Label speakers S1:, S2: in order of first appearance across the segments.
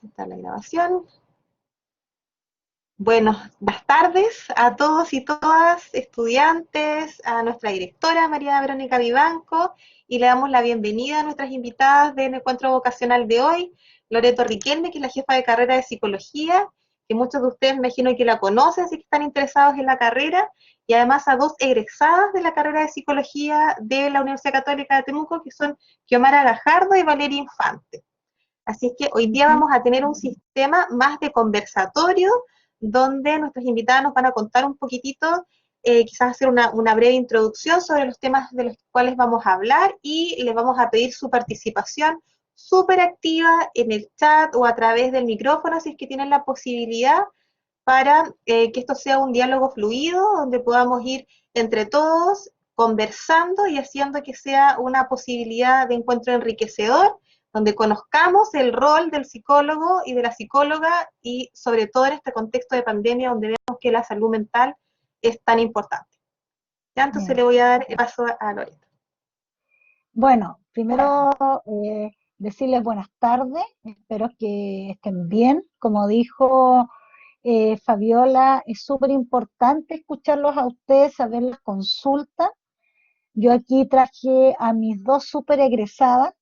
S1: Está la grabación. Buenas tardes a todos y todas, estudiantes, a nuestra directora María Verónica Vivanco, y le damos la bienvenida a nuestras invitadas del encuentro vocacional de hoy, Loreto Riquelme, que es la jefa de carrera de psicología, que muchos de ustedes me imagino que la conocen, si que están interesados en la carrera, y además a dos egresadas de la carrera de psicología de la Universidad Católica de Temuco, que son Xiomara Gajardo y Valeria Infante. Así es que hoy día
S2: Ujú.
S1: vamos a tener un sistema más de conversatorio, donde nuestros invitados nos van a contar un poquitito, quizás hacer una breve introducción sobre los temas de los cuales vamos a hablar, y les vamos a pedir su participación súper activa en el chat o a través del micrófono, si es que tienen la posibilidad, para que esto sea un diálogo fluido, donde podamos ir entre todos conversando y haciendo que sea una posibilidad de encuentro enriquecedor, donde conozcamos el rol del psicólogo y de la psicóloga, y sobre todo en este contexto de pandemia donde vemos que la salud mental es tan importante. Ya, entonces
S2: Bien.
S1: le voy a dar el paso a Loreta.
S2: Bueno, primero decirles buenas tardes, espero que estén bien. Como dijo Fabiola, es súper importante escucharlos a ustedes, saber las consultas. Yo aquí traje a mis dos súper egresadas,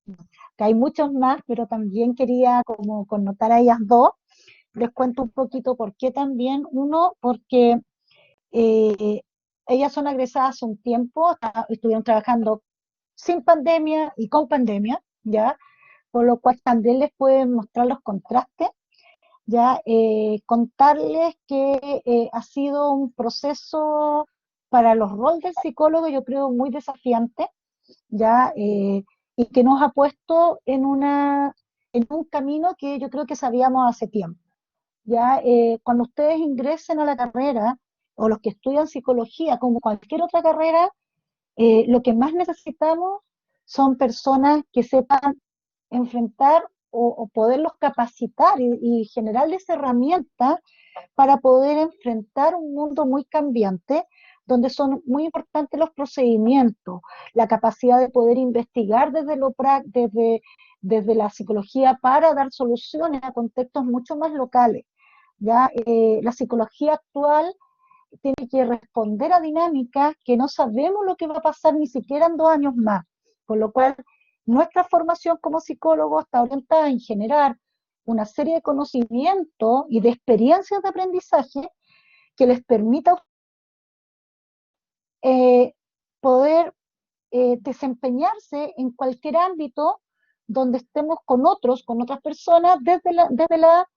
S2: que hay muchos más, pero también quería como connotar a ellas dos. Les cuento un poquito por qué también. Uno, porque eh, ellas son egresadas hace un tiempo, estuvieron trabajando sin pandemia y con pandemia, ¿ya? Por lo cual también les pueden mostrar los contrastes, ¿ya? Contarles que ha sido un proceso para los roles del psicólogo, yo creo, muy desafiante, ¿ya? Y que nos ha puesto en un camino que yo creo que sabíamos hace tiempo, ¿ya? Cuando ustedes ingresen a la carrera, o los que estudian psicología, como cualquier otra carrera, lo que más necesitamos son personas que sepan enfrentar o poderlos capacitar y generarles herramientas para poder enfrentar un mundo muy cambiante, donde son muy importantes los procedimientos, la capacidad de poder investigar desde la psicología para dar soluciones a contextos mucho más locales. ¿Ya? La psicología actual tiene que responder a dinámicas que no sabemos lo que va a pasar ni siquiera en 2 años más. Por lo cual, nuestra formación como psicólogo está orientada en generar una serie de conocimientos y de experiencias de aprendizaje que les permita eh, poder desempeñarse en cualquier ámbito donde estemos con otros, con otras personas, desde la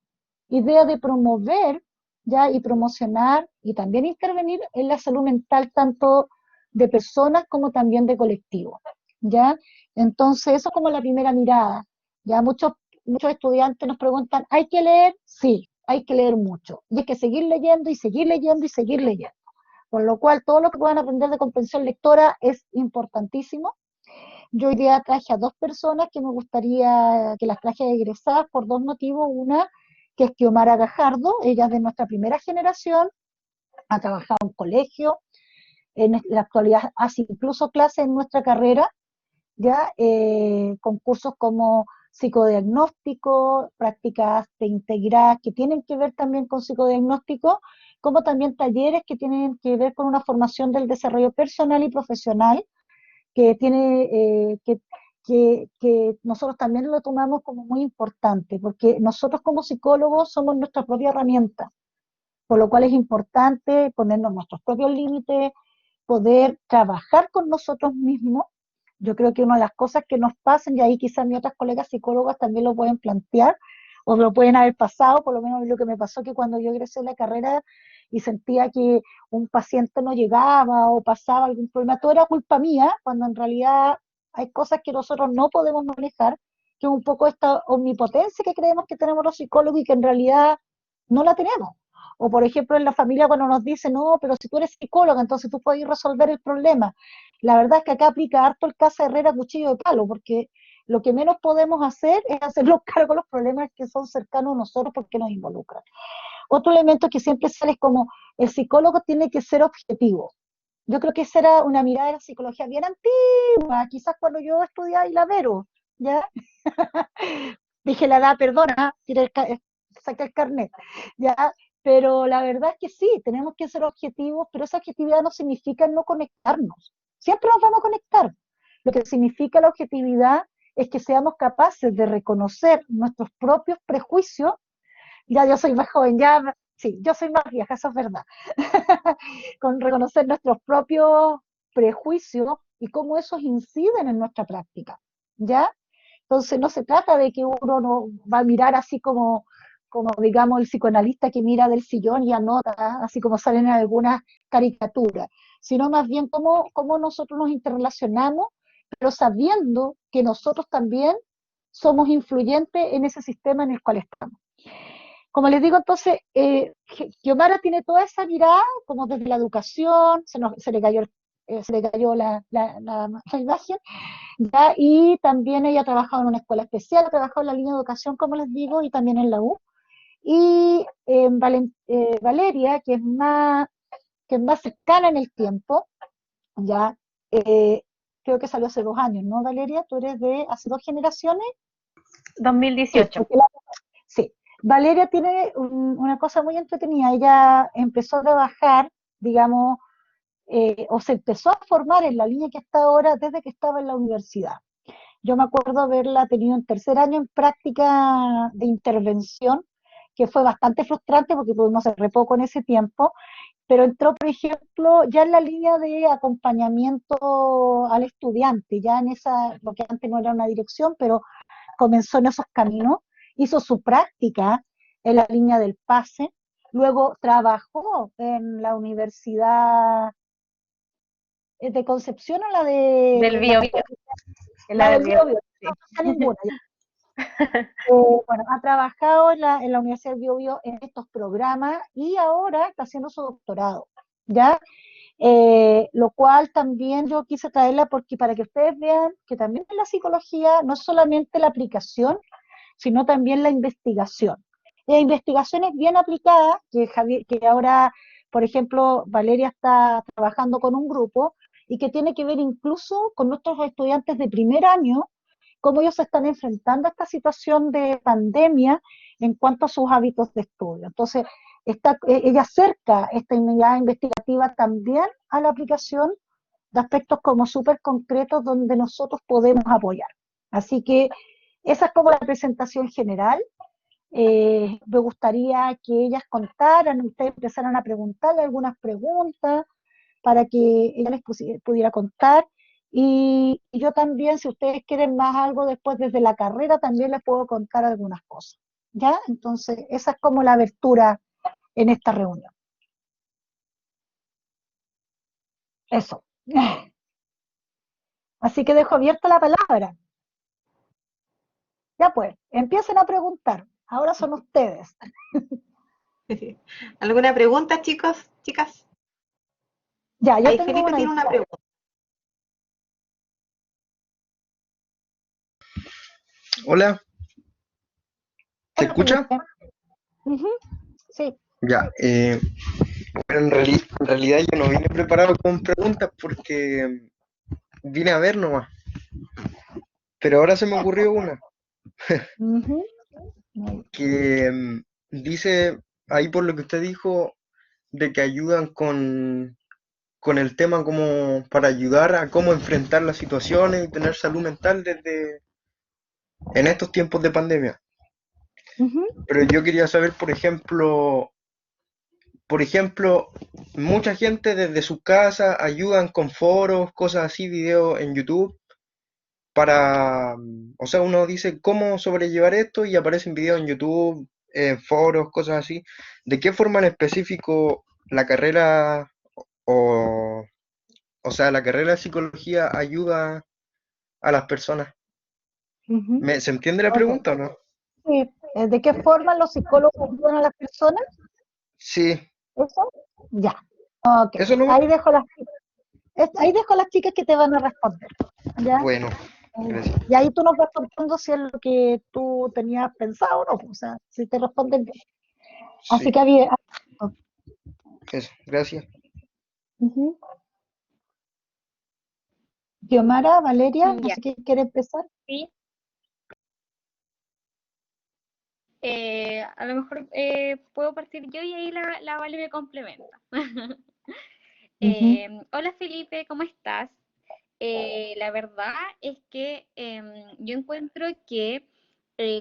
S2: idea de promover, ya, y promocionar y también intervenir en la salud mental tanto de personas como también de colectivos, ya. Entonces eso es como la primera mirada. Ya muchos estudiantes nos preguntan, ¿hay que leer? Sí, hay que leer mucho, y hay que seguir leyendo y seguir leyendo y seguir leyendo, por lo cual todo lo que puedan aprender de comprensión lectora es importantísimo. Yo hoy día traje a dos personas que me gustaría que las traje egresadas por dos motivos. Una, que es Xiomara Gajardo, ella es de nuestra primera generación, ha trabajado en colegio, en la actualidad hace incluso clases en nuestra carrera, ya con cursos como psicodiagnóstico, prácticas de integridad que tienen que ver también con psicodiagnóstico, como también talleres que tienen que ver con una formación del desarrollo personal y profesional que tiene que nosotros también lo tomamos como muy importante, porque nosotros como psicólogos somos nuestra propia herramienta, por lo cual es importante ponernos nuestros propios límites, poder trabajar con nosotros mismos. Yo creo que una de las cosas que nos pasan, y ahí quizás mis otras colegas psicólogas también lo pueden plantear, o lo pueden haber pasado, por lo menos lo que me pasó que cuando yo egresé a la carrera y sentía que un paciente no llegaba o pasaba algún problema, todo era culpa mía, cuando en realidad hay cosas que nosotros no podemos manejar, que es un poco esta omnipotencia que creemos que tenemos los psicólogos y que en realidad no la tenemos. O por ejemplo en la familia cuando nos dicen, no, pero si tú eres psicóloga, entonces tú puedes resolver el problema. La verdad es que acá aplica harto el casa Herrera cuchillo de palo, porque lo que menos podemos hacer es hacernos cargo de los problemas que son cercanos a nosotros porque nos involucran. Otro elemento que siempre sale es como el psicólogo tiene que ser objetivo. Yo creo que esa era una mirada de la psicología bien antigua, quizás cuando yo estudiaba Hilavero, ¿ya? Dije la edad, perdona, saqué el carnet, ¿ya? Pero la verdad es que sí, tenemos que ser objetivos, pero esa objetividad no significa no conectarnos. Siempre nos vamos a conectar. Lo que significa la objetividad es que seamos capaces de reconocer nuestros propios prejuicios. Ya yo soy más joven, ya, sí, yo soy más vieja, eso es verdad. Con reconocer nuestros propios prejuicios y cómo esos inciden en nuestra práctica, ¿ya? Entonces no se trata de que uno no va a mirar así como digamos el psicoanalista que mira del sillón y anota, así como salen en algunas caricaturas, sino más bien cómo nosotros nos interrelacionamos, pero sabiendo que nosotros también somos influyentes en ese sistema en el cual estamos. Como les digo, entonces, Xiomara tiene toda esa mirada, como desde la educación, se le cayó la imagen, ¿ya? Y también ella ha trabajado en una escuela especial, ha trabajado en la línea de educación, como les digo, y también en la U. Y Valeria, que es más cercana en el tiempo, ya, eh, creo que salió hace 2 años, ¿no, Valeria? ¿Tú eres de hace 2 generaciones? Sí,
S3: 2018.
S2: porque sí. Valeria tiene una cosa muy entretenida. Ella empezó a trabajar, digamos, o se empezó a formar en la línea que está ahora desde que estaba en la universidad. Yo me acuerdo haberla tenido en tercer año en práctica de intervención, que fue bastante frustrante porque pudimos hacer re poco en ese tiempo, pero entró, por ejemplo, ya en la línea de acompañamiento al estudiante, ya en esa, lo que antes no era una dirección, pero comenzó en esos caminos, hizo su práctica en la línea del pase, luego trabajó en la Universidad de Concepción o la
S3: Del
S2: de
S3: Bio, Bio, en
S2: la
S3: la del
S2: del
S3: Bio,
S2: Biobío,
S3: sí.
S2: no, ninguna. Bueno, ha trabajado en la Universidad del Biobío en estos programas y ahora está haciendo su doctorado, ¿ya? Lo cual también yo quise traerla porque para que ustedes vean que también en la psicología no es solamente la aplicación, sino también la investigación. La investigación es bien aplicada, que ahora, por ejemplo, Valeria está trabajando con un grupo y que tiene que ver incluso con nuestros estudiantes de primer año, cómo ellos se están enfrentando a esta situación de pandemia en cuanto a sus hábitos de estudio. Entonces, ella acerca esta unidad investigativa también a la aplicación de aspectos como súper concretos donde nosotros podemos apoyar. Así que esa es como la presentación general. Me gustaría que ellas contaran, ustedes empezaran a preguntarle algunas preguntas para que ella les pudiera contar. Y yo también, si ustedes quieren más algo después desde la carrera, también les puedo contar algunas cosas. ¿Ya? Entonces, esa es como la abertura en esta reunión. Eso. Así que dejo abierta la palabra. Ya pues, empiecen a preguntar. Ahora son ustedes.
S1: ¿Alguna pregunta, chicos, chicas?
S2: Ya, yo
S1: Ahí
S2: tengo
S1: Felipe
S2: una
S1: tiene una
S2: idea.
S1: pregunta.
S4: Hola, ¿se
S2: Hola,
S4: escucha?
S2: Felipe. Ujú, sí.
S4: Ya, bueno, en realidad yo no vine preparado con preguntas porque vine a ver nomás, pero ahora se me ocurrió una
S2: Ujú, muy
S4: que dice, ahí por lo que usted dijo, de que ayudan con el tema como para ayudar a cómo enfrentar las situaciones y tener salud mental desde en estos tiempos de pandemia.
S2: ujú,
S4: Pero yo quería saber, por ejemplo, mucha gente desde su casa ayudan con foros, cosas así, videos en YouTube para, o sea, uno dice cómo sobrellevar esto y aparecen videos en YouTube, en foros, cosas así. ¿De qué forma en específico la carrera o, o sea, la carrera de psicología ayuda a las personas?
S2: ujú.
S4: ¿Se entiende la
S2: Ok.
S4: pregunta o no?
S2: Sí. ¿De qué forma los psicólogos ayudan a las personas?
S4: Sí,
S2: ¿Eso? Ya. Ok.
S4: eso no.
S2: Ahí dejo las chicas que te van a responder. ¿Ya?
S4: Bueno, gracias.
S2: Y ahí tú nos vas contando si es lo que tú tenías pensado o no. O sea, si te responden bien. Así
S4: Sí,
S2: que había.
S4: eso, gracias.
S2: Ujú. Xiomara, Valeria, no
S3: Ya,
S2: sé quién quiere empezar.
S3: sí. A lo mejor puedo partir yo y ahí la Vale me complementa.
S2: Ujú.
S3: Hola Felipe, ¿cómo estás? La verdad es que yo encuentro que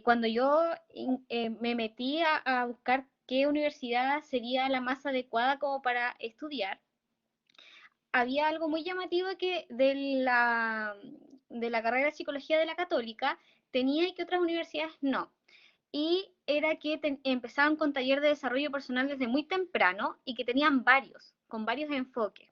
S3: cuando yo me metí a buscar qué universidad sería la más adecuada como para estudiar, había algo muy llamativo que de la carrera de psicología de la Católica tenía y que otras universidades no. Y era que empezaban con taller de desarrollo personal desde muy temprano y que tenían varios, con varios enfoques.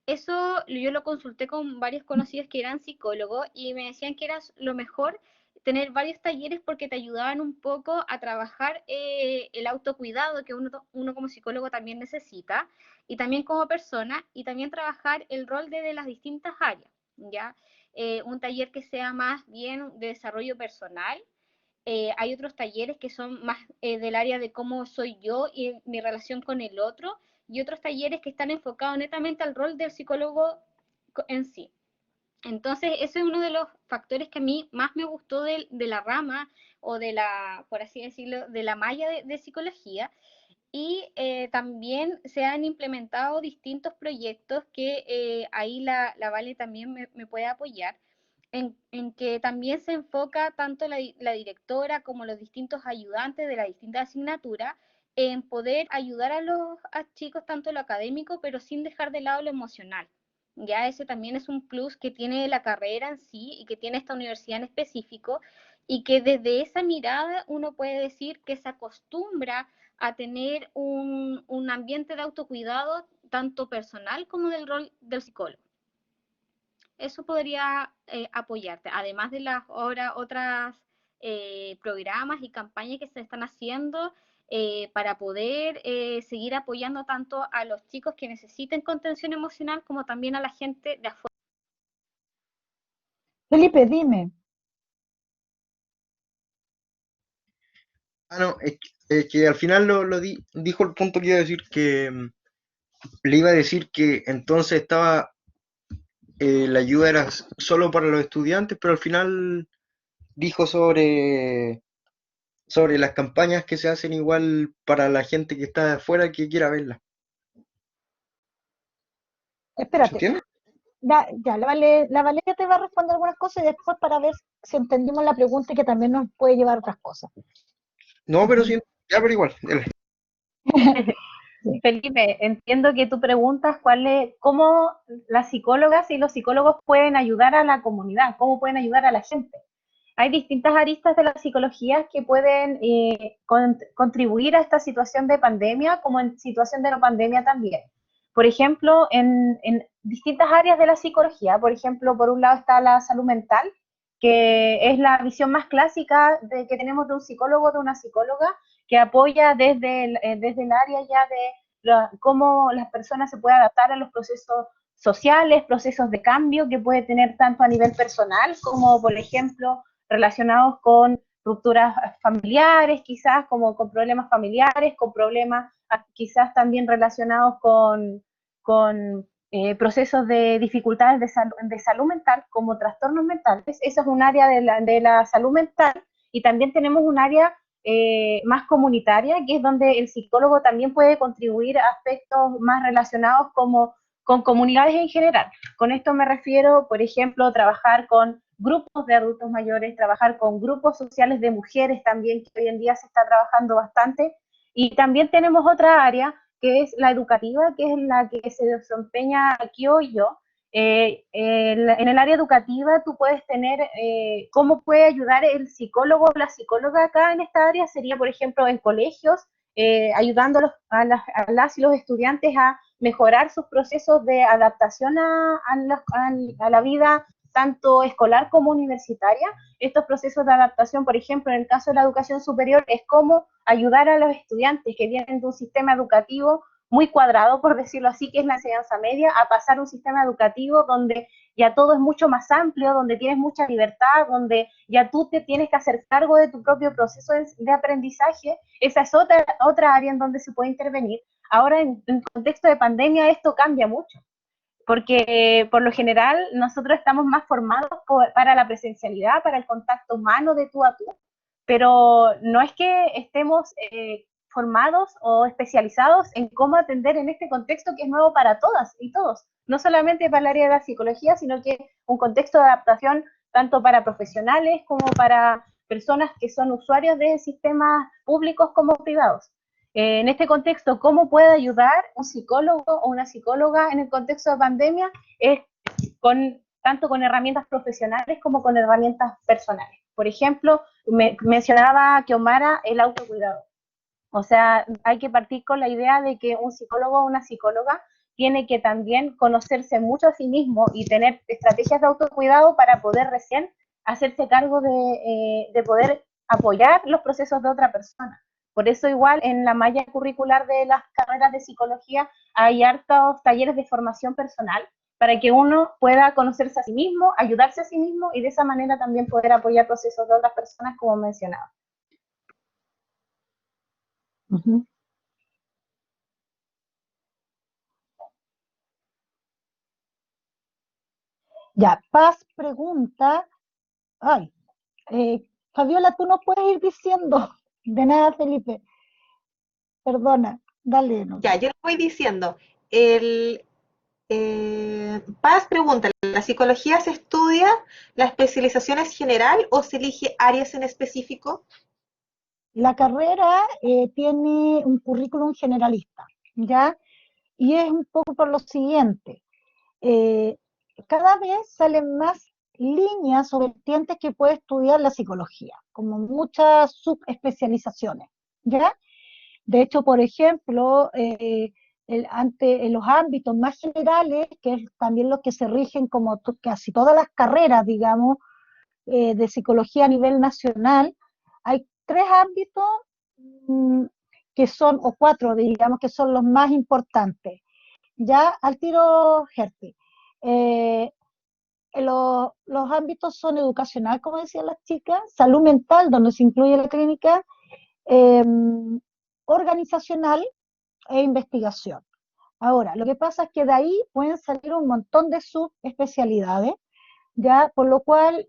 S3: Eso yo lo consulté con varios conocidos que eran psicólogos y me decían que era lo mejor tener varios talleres porque te ayudaban un poco a trabajar el autocuidado que uno como psicólogo también necesita y también como persona y también trabajar el rol de las distintas áreas, ¿ya? Un taller que sea más bien de desarrollo personal. Hay otros talleres que son más del área de cómo soy yo y mi relación con el otro, y otros talleres que están enfocados netamente al rol del psicólogo en sí. Entonces, ese es uno de los factores que a mí más me gustó de la rama o de la, por así decirlo, de la malla de psicología. Y también se han implementado distintos proyectos que ahí la Vale también me puede apoyar, en que también se enfoca tanto la directora como los distintos ayudantes de las distintas asignaturas en poder ayudar a chicos tanto en lo académico, pero sin dejar de lado lo emocional. Ya ese también es un plus que tiene la carrera en sí y que tiene esta universidad en específico, y que desde esa mirada uno puede decir que se acostumbra a tener un ambiente de autocuidado tanto personal como del rol del psicólogo. Eso podría apoyarte, además de las otras programas y campañas que se están haciendo para poder seguir apoyando tanto a los chicos que necesiten contención emocional como también a la gente de afuera.
S2: Felipe, dime.
S4: Ah, no, es que al final dijo el punto que iba a decir que le iba a decir que entonces estaba la ayuda era solo para los estudiantes, pero al final dijo sobre las campañas que se hacen igual para la gente que está de afuera que quiera verlas. ¿Se
S2: Espérate,
S4: entiende?
S2: ya, la Valeria te va a responder algunas cosas y después para ver si entendimos la pregunta y que también nos puede llevar a otras cosas.
S4: No, pero
S2: Ujú.
S4: sí, ya, pero igual. Dale.
S2: Sí.
S5: Felipe, entiendo que tú preguntas cómo las psicólogas y los psicólogos pueden ayudar a la comunidad, cómo pueden ayudar a la gente. Hay distintas aristas de la psicología que pueden contribuir a esta situación de pandemia, como en situación de no pandemia también. Por ejemplo, en distintas áreas de la psicología, por ejemplo, por un lado está la salud mental, que es la visión más clásica que tenemos de un psicólogo, de una psicóloga, que apoya desde el área ya de cómo las personas se pueden adaptar a los procesos sociales, procesos de cambio que puede tener tanto a nivel personal como, por ejemplo, relacionados con rupturas familiares, quizás como con problemas familiares, con problemas quizás también relacionados con procesos de dificultades de salud mental, como trastornos mentales. Eso es un área de la salud mental, y también tenemos un área más comunitaria, que es donde el psicólogo también puede contribuir a aspectos más relacionados como con comunidades en general. Con esto me refiero, por ejemplo, trabajar con grupos de adultos mayores, trabajar con grupos sociales de mujeres también, que hoy en día se está trabajando bastante. Y también tenemos otra área, que es la educativa, que es la que se desempeña aquí hoy yo. En el área educativa tú puedes tener cómo puede ayudar el psicólogo o la psicóloga acá en esta área, sería por ejemplo en colegios, ayudando a las y los estudiantes a mejorar sus procesos de adaptación a la vida tanto escolar como universitaria. Estos procesos de adaptación, por ejemplo, en el caso de la educación superior, es cómo ayudar a los estudiantes que vienen de un sistema educativo muy cuadrado, por decirlo así, que es la enseñanza media, a pasar a un sistema educativo donde ya todo es mucho más amplio, donde tienes mucha libertad, donde ya tú te tienes que hacer cargo de tu propio proceso de aprendizaje. Esa es otra área en donde se puede intervenir. Ahora, en contexto de pandemia, esto cambia mucho, porque por lo general nosotros estamos más formados para la presencialidad, para el contacto humano de tú a tú, pero no es que estemos formados o especializados en cómo atender en este contexto que es nuevo para todas y todos, no solamente para el área de la psicología, sino que un contexto de adaptación tanto para profesionales como para personas que son usuarios de sistemas públicos como privados. En este contexto, ¿cómo puede ayudar un psicólogo o una psicóloga en el contexto de pandemia? Es tanto con herramientas profesionales como con herramientas personales. Por ejemplo, mencionaba Kiomara el autocuidado. O sea, hay que partir con la idea de que un psicólogo o una psicóloga tiene que también conocerse mucho a sí mismo y tener estrategias de autocuidado para poder recién hacerse cargo de poder apoyar los procesos de otra persona. Por eso igual en la malla curricular de las carreras de psicología hay hartos talleres de formación personal para que uno pueda conocerse a sí mismo, ayudarse a sí mismo y de esa manera también poder apoyar procesos de otras personas como mencionaba.
S2: Ujú. Ya, Paz pregunta, ay, Fabiola, tú no puedes ir diciendo de nada, Felipe, perdona, dale, no.
S1: Ya, yo le voy diciendo. El, Paz pregunta, ¿la psicología se estudia, la especialización es general o se elige áreas en específico?
S2: La carrera tiene un currículum generalista, ¿ya? Y es un poco por lo siguiente, eh, cada vez salen más líneas o vertientes que puede estudiar la psicología, como muchas subespecializaciones, ¿ya? De hecho, por ejemplo, en los ámbitos más generales, que es también los que se rigen como casi todas las carreras, digamos, de psicología a nivel nacional, hay tres ámbitos mm, que son, o cuatro, digamos, que son los más importantes. Ya al tiro, Gerti. Eh, los ámbitos son educacional, como decían las chicas, salud mental, donde se incluye la clínica, eh, organizacional e investigación. Ahora, lo que pasa es que de ahí pueden salir un montón de subespecialidades, ya, por lo cual,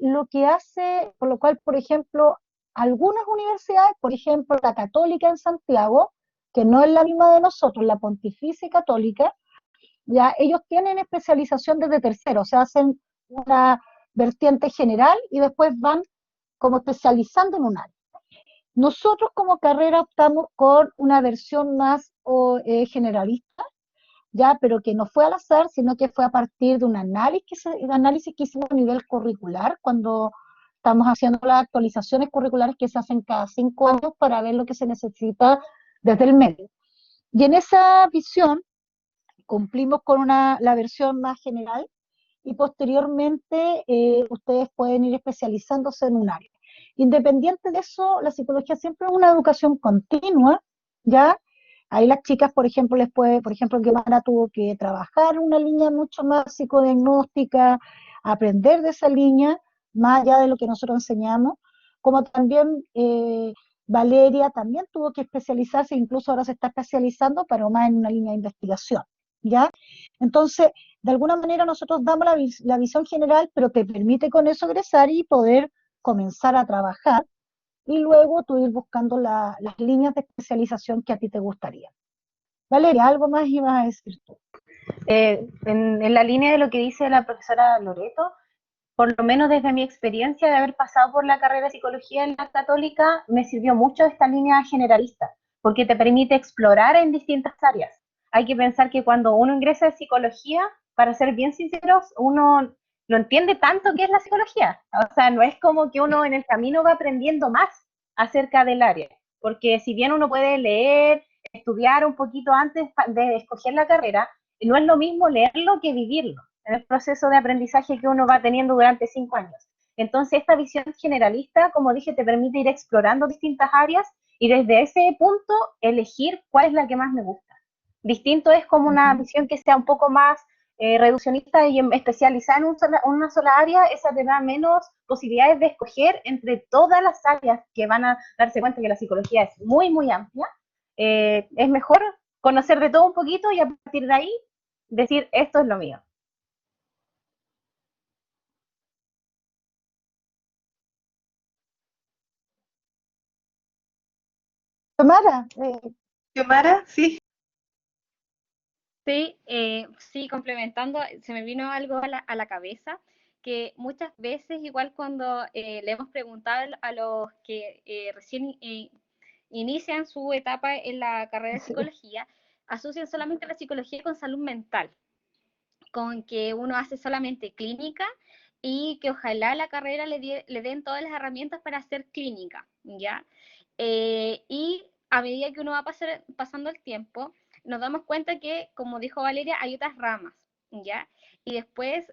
S2: por ejemplo, algunas universidades, por ejemplo, la Católica en Santiago, que no es la misma de nosotros, la Pontificia Católica, ya ellos tienen especialización desde tercero, o sea, hacen una vertiente general y después van como especializando en un área. Nosotros como carrera optamos con una versión más generalista, ya, pero que no fue al azar, sino que fue a partir de un análisis que hicimos a nivel curricular, cuando estamos haciendo las actualizaciones curriculares que se hacen cada 5 años para ver lo que se necesita desde el medio. Y en esa visión cumplimos con la versión más general y posteriormente ustedes pueden ir especializándose en un área. Independiente de eso, la psicología siempre es una educación continua, ¿ya? Ahí las chicas, por ejemplo, por ejemplo, que Mara tuvo que trabajar una línea mucho más psicodiagnóstica, aprender de esa línea, más allá de lo que nosotros enseñamos, como también Valeria también tuvo que especializarse, incluso ahora se está especializando, pero más en una línea de investigación, ¿ya? Entonces, de alguna manera nosotros damos la visión general, pero te permite con eso egresar y poder comenzar a trabajar y luego tú ir buscando las líneas de especialización que a ti te gustaría. Valeria, algo más ibas a decir tú.
S5: En la línea de lo que dice la profesora Loreto, por lo menos desde mi experiencia de haber pasado por la carrera de psicología en la Católica, me sirvió mucho esta línea generalista, porque te permite explorar en distintas áreas. Hay que pensar que cuando uno ingresa en psicología, para ser bien sinceros, uno no entiende tanto qué es la psicología. O sea, no es como que uno en el camino va aprendiendo más acerca del área, porque si bien uno puede leer, estudiar un poquito antes de escoger la carrera, no es lo mismo leerlo que vivirlo en el proceso de aprendizaje que uno va teniendo durante 5 años. Entonces, esta visión generalista, como dije, te permite ir explorando distintas áreas y desde ese punto elegir cuál es la que más me gusta. Distinto es como una visión que sea un poco más reduccionista y especializada en una sola área, esa te da menos posibilidades de escoger entre todas las áreas que van a darse cuenta que la psicología es muy, muy amplia. Es mejor conocer de todo un poquito y a partir de ahí decir, esto es lo mío.
S2: Xiomara,
S1: Xiomara, sí.
S3: Sí, sí, complementando, se me vino algo a la cabeza, que muchas veces, igual cuando le hemos preguntado a los que recién inician su etapa en la carrera de
S2: sí,
S3: psicología, asocian solamente la psicología con salud mental, con que uno hace solamente clínica y que ojalá la carrera le den todas las herramientas para hacer clínica, ¿ya? Y a medida que uno va pasando el tiempo, nos damos cuenta que, como dijo Valeria, hay otras ramas, ¿ya? Y después,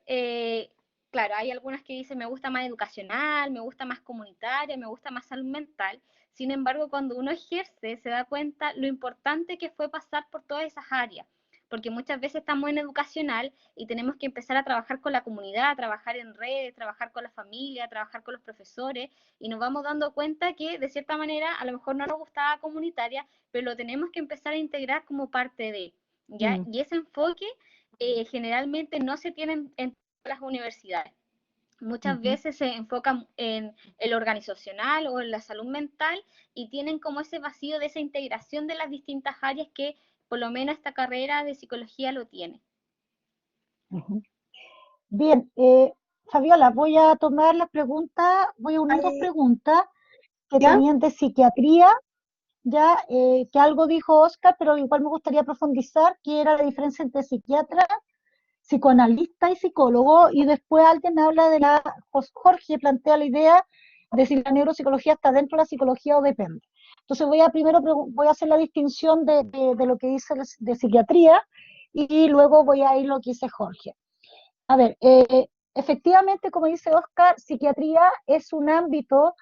S3: claro, hay algunas que dicen, me gusta más educacional, me gusta más comunitaria, me gusta más salud mental. Sin embargo, cuando uno ejerce, se da cuenta lo importante que fue pasar por todas esas áreas, porque muchas veces estamos en educacional y tenemos que empezar a trabajar con la comunidad, a trabajar en redes, trabajar con la familia, trabajar con los profesores, y nos vamos dando cuenta que de cierta manera a lo mejor no nos gustaba comunitaria, pero lo tenemos que empezar a integrar como parte de, ¿ya?
S2: mm,
S3: Y ese enfoque generalmente no se tiene en todas las universidades. Muchas
S2: ujú,
S3: veces se enfocan en el organizacional o en la salud mental y tienen como ese vacío de esa integración de las distintas áreas que por lo menos esta carrera de psicología lo tiene.
S2: ujú. Bien, Fabiola, voy a tomar las preguntas, voy a unir dos
S1: Ay,
S2: preguntas que
S1: ¿ya?
S2: tenían de psiquiatría, ya que algo dijo Oscar, pero igual me gustaría profundizar, que era la diferencia entre psiquiatra, psicoanalista y psicólogo, y después alguien habla de Jorge plantea la idea de si la neuropsicología está dentro de la psicología o depende. Entonces voy a hacer la distinción de lo que dice de psiquiatría y luego voy a ir lo que dice Jorge. A ver, efectivamente, como dice Oscar, psiquiatría es un ámbito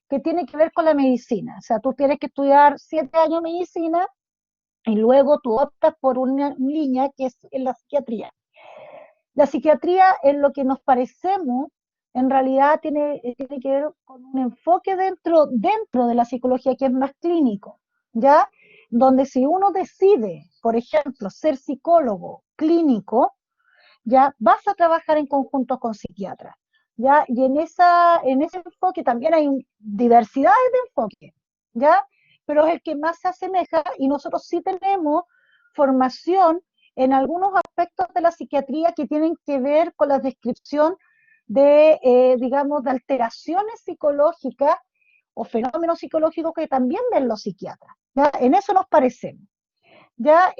S2: que tiene que ver con la medicina. O sea, tú tienes que estudiar 7 años medicina y luego tú optas por una línea que es en la psiquiatría. La psiquiatría, en lo que nos parecemos, en realidad tiene que ver con un enfoque dentro de la psicología que es más clínico, ¿ya? Donde si uno decide, por ejemplo, ser psicólogo clínico, ya vas a trabajar en conjunto con psiquiatras, ya, y en ese enfoque también hay diversidades de enfoque, ya, pero es el que más se asemeja y nosotros sí tenemos formación en algunos aspectos de la psiquiatría que tienen que ver con la descripción digamos, de alteraciones psicológicas o fenómenos psicológicos que también ven los psiquiatras, ¿ya? En eso nos parecemos, ¿ya?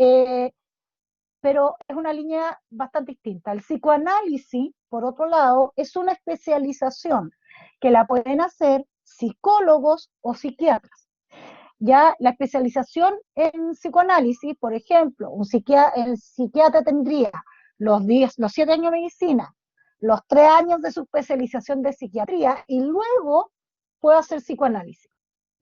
S2: Pero es una línea bastante distinta. El psicoanálisis, por otro lado, es una especialización que la pueden hacer psicólogos o psiquiatras. Ya la especialización en psicoanálisis, por ejemplo, el psiquiatra tendría los 7 años de medicina, los 3 años de su especialización de psiquiatría y luego puede hacer psicoanálisis.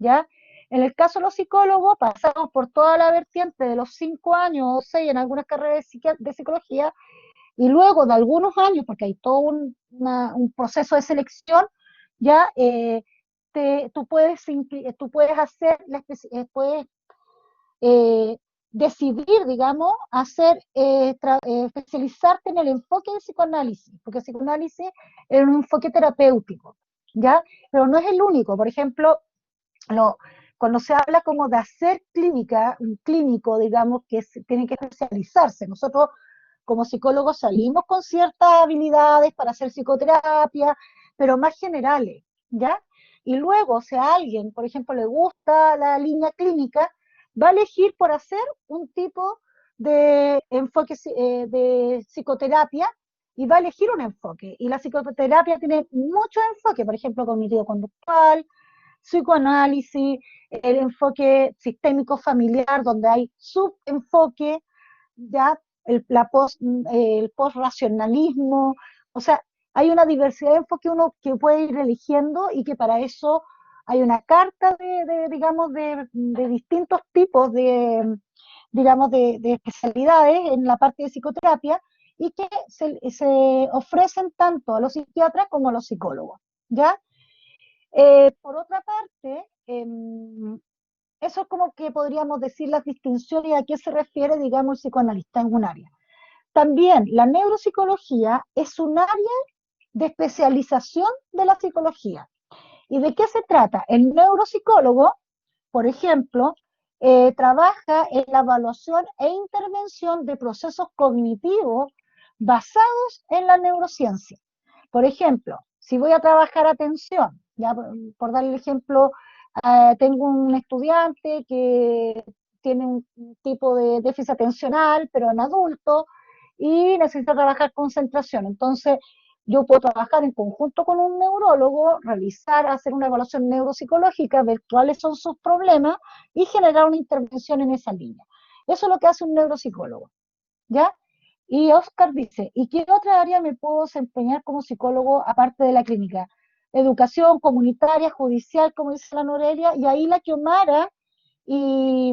S2: ¿Ya? En el caso de los psicólogos, pasamos por toda la vertiente de los 5 años o 6 en algunas carreras de psicología, y luego de algunos años, porque hay todo un proceso de selección, ya tú puedes hacer, puedes eh, decidir, digamos, especializarte en el enfoque del psicoanálisis, porque el psicoanálisis es un enfoque terapéutico, ¿ya? Pero no es el único. Por ejemplo, lo, cuando se habla como de hacer clínica, un clínico, digamos, tiene que especializarse. Nosotros como psicólogos salimos con ciertas habilidades para hacer psicoterapia, pero más generales, ¿ya? Y luego, si a alguien, por ejemplo, le gusta la línea clínica, va a elegir por hacer un tipo de enfoque de psicoterapia y va a elegir un enfoque. Y la psicoterapia tiene muchos enfoques, por ejemplo, cognitivo-conductual, psicoanálisis, el enfoque sistémico familiar, donde hay subenfoque, ya el post-racionalismo, o sea, hay una diversidad de enfoques uno que puede ir eligiendo y que para eso hay una carta digamos, de distintos tipos digamos, de especialidades en la parte de psicoterapia y que se ofrecen tanto a los psiquiatras como a los psicólogos, ¿ya? Por otra parte, eso es como que podríamos decir las distinciones y a qué se refiere, digamos, el psicoanalista en un área. También la neuropsicología es un área de especialización de la psicología. ¿Y de qué se trata? El neuropsicólogo, por ejemplo, trabaja en la evaluación e intervención de procesos cognitivos basados en la neurociencia. Por ejemplo, si voy a trabajar atención, ya por darle el ejemplo, tengo un estudiante que tiene un tipo de déficit atencional, pero en adulto, y necesita trabajar concentración. Entonces, yo puedo trabajar en conjunto con un neurólogo, realizar, hacer una evaluación neuropsicológica, ver cuáles son sus problemas y generar una intervención en esa línea. Eso es lo que hace un neuropsicólogo, ¿ya? Y Oscar dice, ¿y qué otra área me puedo desempeñar como psicólogo aparte de la clínica? Educación comunitaria, judicial, como dice la Norelia, y ahí la Kiomara y,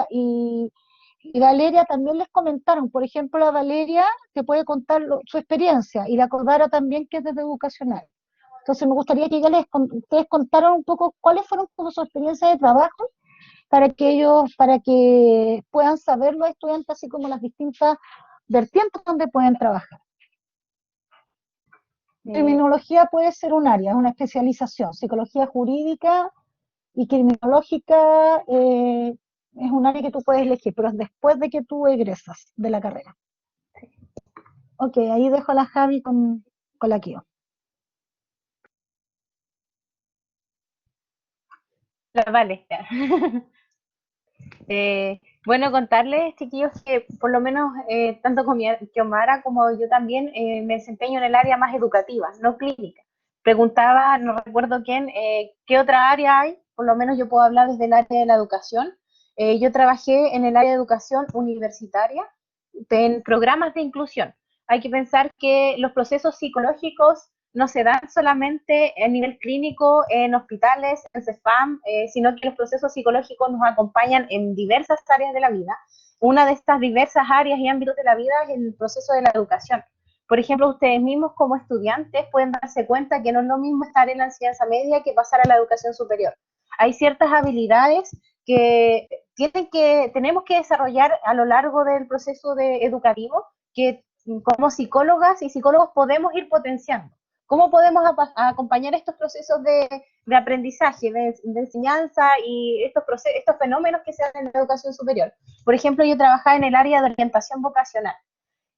S2: y, y Valeria también les comentaron. Por ejemplo, la Valeria te puede contar su experiencia y la Cordara también, que es desde educacional. Entonces me gustaría que ustedes contaran un poco cuáles fueron como sus experiencias de trabajo para que ellos, para que puedan saber los estudiantes, así como las distintas vertientes donde pueden trabajar. Criminología puede ser un área, una especialización. Psicología jurídica y criminológica es un área que tú puedes elegir, pero es después de que tú egresas de la carrera. Ok, ahí dejo a la Javi con la Kio.
S5: Vale. Bueno, contarles, chiquillos, que por lo menos tanto con Kiomara como yo también me desempeño en el área más educativa, no clínica. Preguntaba, no recuerdo quién, ¿qué otra área hay? Por lo menos yo puedo hablar desde el área de la educación. Yo trabajé en el área de educación universitaria, en programas de inclusión. Hay que pensar que los procesos psicológicos no se dan solamente a nivel clínico, en hospitales, en CEFAM, sino que los procesos psicológicos nos acompañan en diversas áreas de la vida. Una de estas diversas áreas y ámbitos de la vida es el proceso de la educación. Por ejemplo, ustedes mismos como estudiantes pueden darse cuenta que no es lo mismo estar en la enseñanza media que pasar a la educación superior. Hay ciertas habilidades que tenemos que desarrollar a lo largo del proceso educativo que como psicólogas y psicólogos podemos ir potenciando. ¿Cómo podemos acompañar estos procesos de aprendizaje, de enseñanza y estos fenómenos que se dan en la educación superior? Por ejemplo, yo trabajaba en el área de orientación vocacional.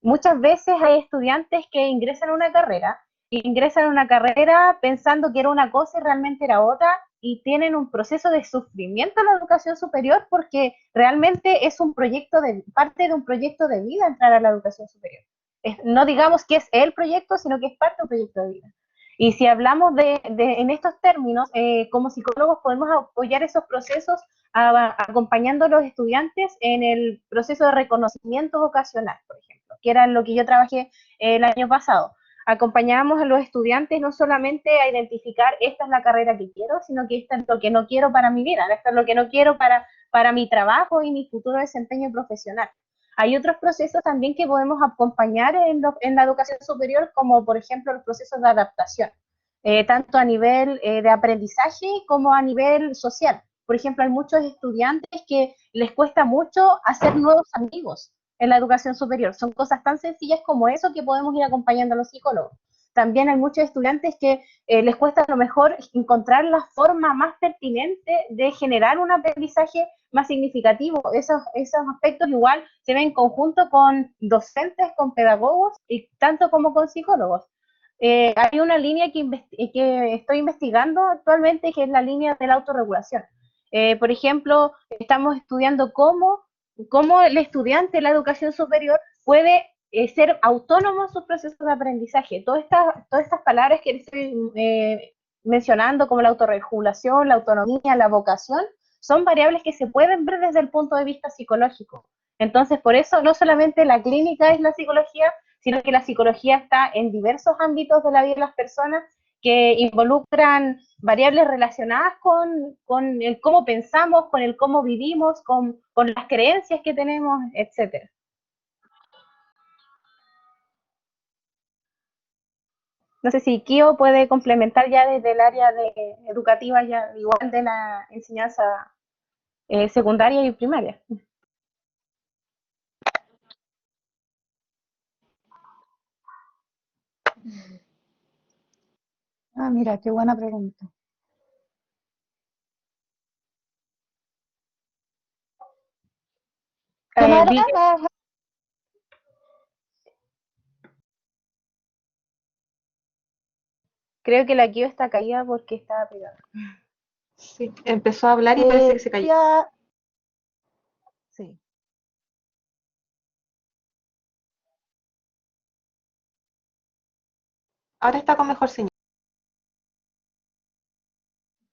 S5: Muchas veces hay estudiantes que ingresan a una carrera pensando que era una cosa y realmente era otra, y tienen un proceso de sufrimiento en la educación superior porque realmente es parte de un proyecto de vida entrar a la educación superior. No digamos que es el proyecto, sino que es parte de un proyecto de vida. Y si hablamos en estos términos, como psicólogos podemos apoyar esos procesos acompañando a los estudiantes en el proceso de reconocimiento vocacional, por ejemplo, que era en lo que yo trabajé el año pasado. Acompañábamos a los estudiantes no solamente a identificar esta es la carrera que quiero, sino que esta es lo que no quiero para mi vida, esto es lo que no quiero para mi trabajo y mi futuro desempeño profesional. Hay otros procesos también que podemos acompañar en la educación superior, como por ejemplo los procesos de adaptación, tanto a nivel de aprendizaje como a nivel social. Por ejemplo, hay muchos estudiantes que les cuesta mucho hacer nuevos amigos en la educación superior. Son cosas tan sencillas como eso que podemos ir acompañando a los psicólogos. También hay muchos estudiantes que les cuesta a lo mejor encontrar la forma más pertinente de generar un aprendizaje más significativo. Esos aspectos igual se ven en conjunto con docentes, con pedagogos y tanto como con psicólogos. Hay una línea que estoy investigando actualmente, que es la línea de la autorregulación. Por ejemplo, estamos estudiando cómo el estudiante de la educación superior puede ser autónomo en sus procesos de aprendizaje. Todas estas palabras que estoy mencionando, como la autorregulación, la autonomía, la vocación, son variables que se pueden ver desde el punto de vista psicológico. Entonces, por eso no solamente la clínica es la psicología, sino que la psicología está en diversos ámbitos de la vida de las personas que involucran variables relacionadas con el cómo pensamos, con el cómo vivimos, con las creencias que tenemos, etcétera. No sé si Kio puede complementar ya desde el área educativa, ya igual de la enseñanza secundaria y primaria.
S2: Ah, mira, qué buena pregunta. Tamara,
S5: Vi creo que la Kio está caída porque estaba pegada.
S1: Sí, empezó a hablar y parece que se cayó.
S2: Sí.
S1: Ahora está con mejor señal.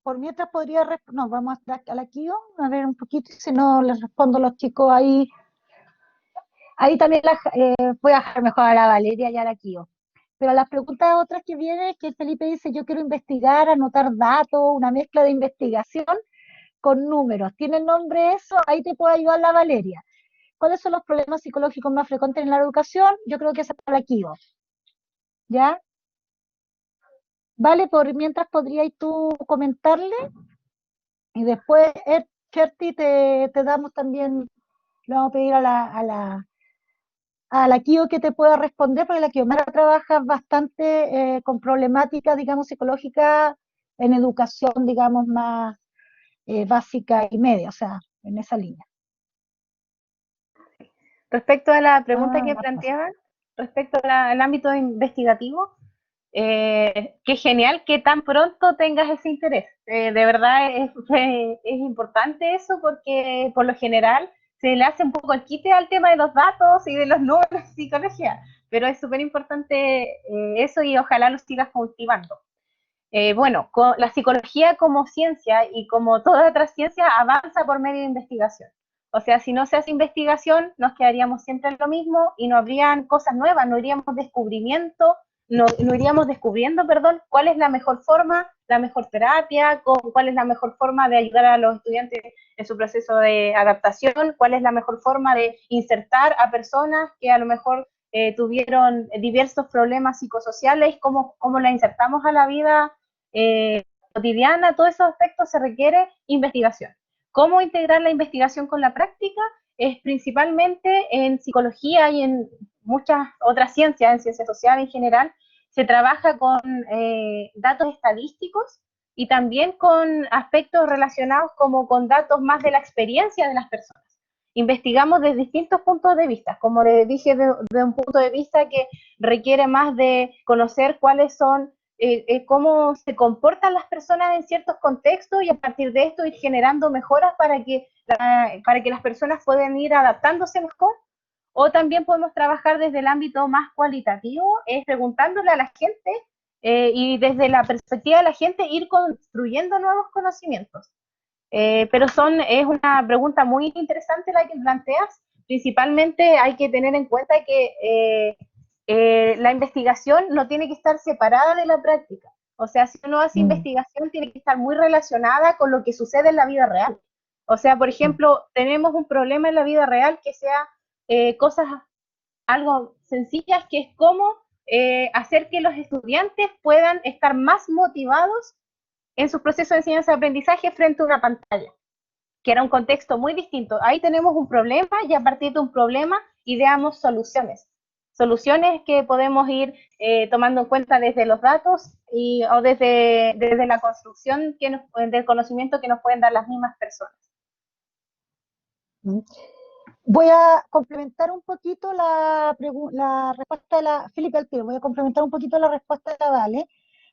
S2: Por mientras podría, no, vamos a la Kio, a ver un poquito, si no les respondo a los chicos ahí. Ahí también voy a dejar mejor a la Valeria y a la Kio. Pero las preguntas otras que vienen es que Felipe dice, yo quiero investigar, anotar datos, una mezcla de investigación con números. ¿Tiene el nombre eso? Ahí te puede ayudar la Valeria. ¿Cuáles son los problemas psicológicos más frecuentes en la educación? Yo creo que esa es la Kio. ¿Ya? Vale, por mientras podrías tú comentarle y después, Cherti, te damos también, le vamos a pedir a la Kio que te pueda responder, porque la Kiomara trabaja bastante con problemáticas, digamos, psicológicas en educación, digamos, más básica y media, o sea, en esa línea.
S5: Respecto a la pregunta que
S2: Ah,
S5: planteaban, respecto al ámbito investigativo, qué genial que tan pronto tengas ese interés. De verdad es importante eso porque por lo general se le hace un poco el quite al tema de los datos y de los números de psicología, pero es súper importante eso y ojalá lo sigas cultivando. Bueno, la psicología como ciencia y como toda otra ciencia avanza por medio de investigación. O sea, si no se hace investigación, nos quedaríamos siempre en lo mismo y no habrían cosas nuevas, no iríamos no iríamos descubriendo, perdón, cuál es la mejor forma, la mejor terapia, cuál es la mejor forma de ayudar a los estudiantes en su proceso de adaptación, cuál es la mejor forma de insertar a personas que a lo mejor tuvieron diversos problemas psicosociales, cómo la insertamos a la vida cotidiana, todos esos aspectos se requiere investigación. ¿Cómo integrar la investigación con la práctica? Es principalmente en psicología y en muchas otras ciencias, en ciencias sociales en general, se trabaja con datos estadísticos y también con aspectos relacionados como con datos más de la experiencia de las personas. Investigamos desde distintos puntos de vista, como les dije, de un punto de vista que requiere más de conocer cuáles son cómo se comportan las personas en ciertos contextos y a partir de esto ir generando mejoras para que las personas puedan ir adaptándose mejor. O también podemos trabajar desde el ámbito más cualitativo, preguntándole a la gente y desde la perspectiva de la gente ir construyendo nuevos conocimientos. Pero es una pregunta muy interesante la que planteas. Principalmente hay que tener en cuenta que la investigación no tiene que estar separada de la práctica. O sea, si uno hace investigación, tiene que estar muy relacionada con lo que sucede en la vida real. O sea, por ejemplo, tenemos un problema en la vida real que sea cosas algo sencillas, que es cómo hacer que los estudiantes puedan estar más motivados en su proceso de enseñanza-aprendizaje frente a una pantalla, que era un contexto muy distinto. Ahí tenemos un problema y a partir de un problema ideamos soluciones. Soluciones que podemos ir tomando en cuenta desde los datos o desde la construcción del conocimiento que nos pueden dar las mismas personas.
S2: Voy a complementar un poquito la respuesta de la Felipe Altiro, voy a complementar un poquito la respuesta de la Vale,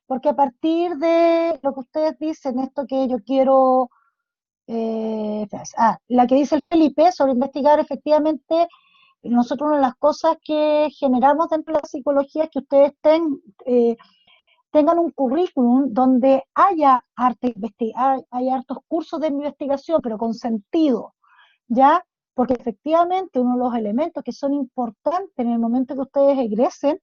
S2: porque a partir de lo que ustedes dicen, esto que yo quiero, la que dice el Felipe sobre investigar, efectivamente, nosotros una de las cosas que generamos dentro de la psicología es que ustedes tengan un currículum donde haya hay hartos cursos de investigación, pero con sentido, ¿ya? Porque efectivamente uno de los elementos que son importantes en el momento que ustedes egresen,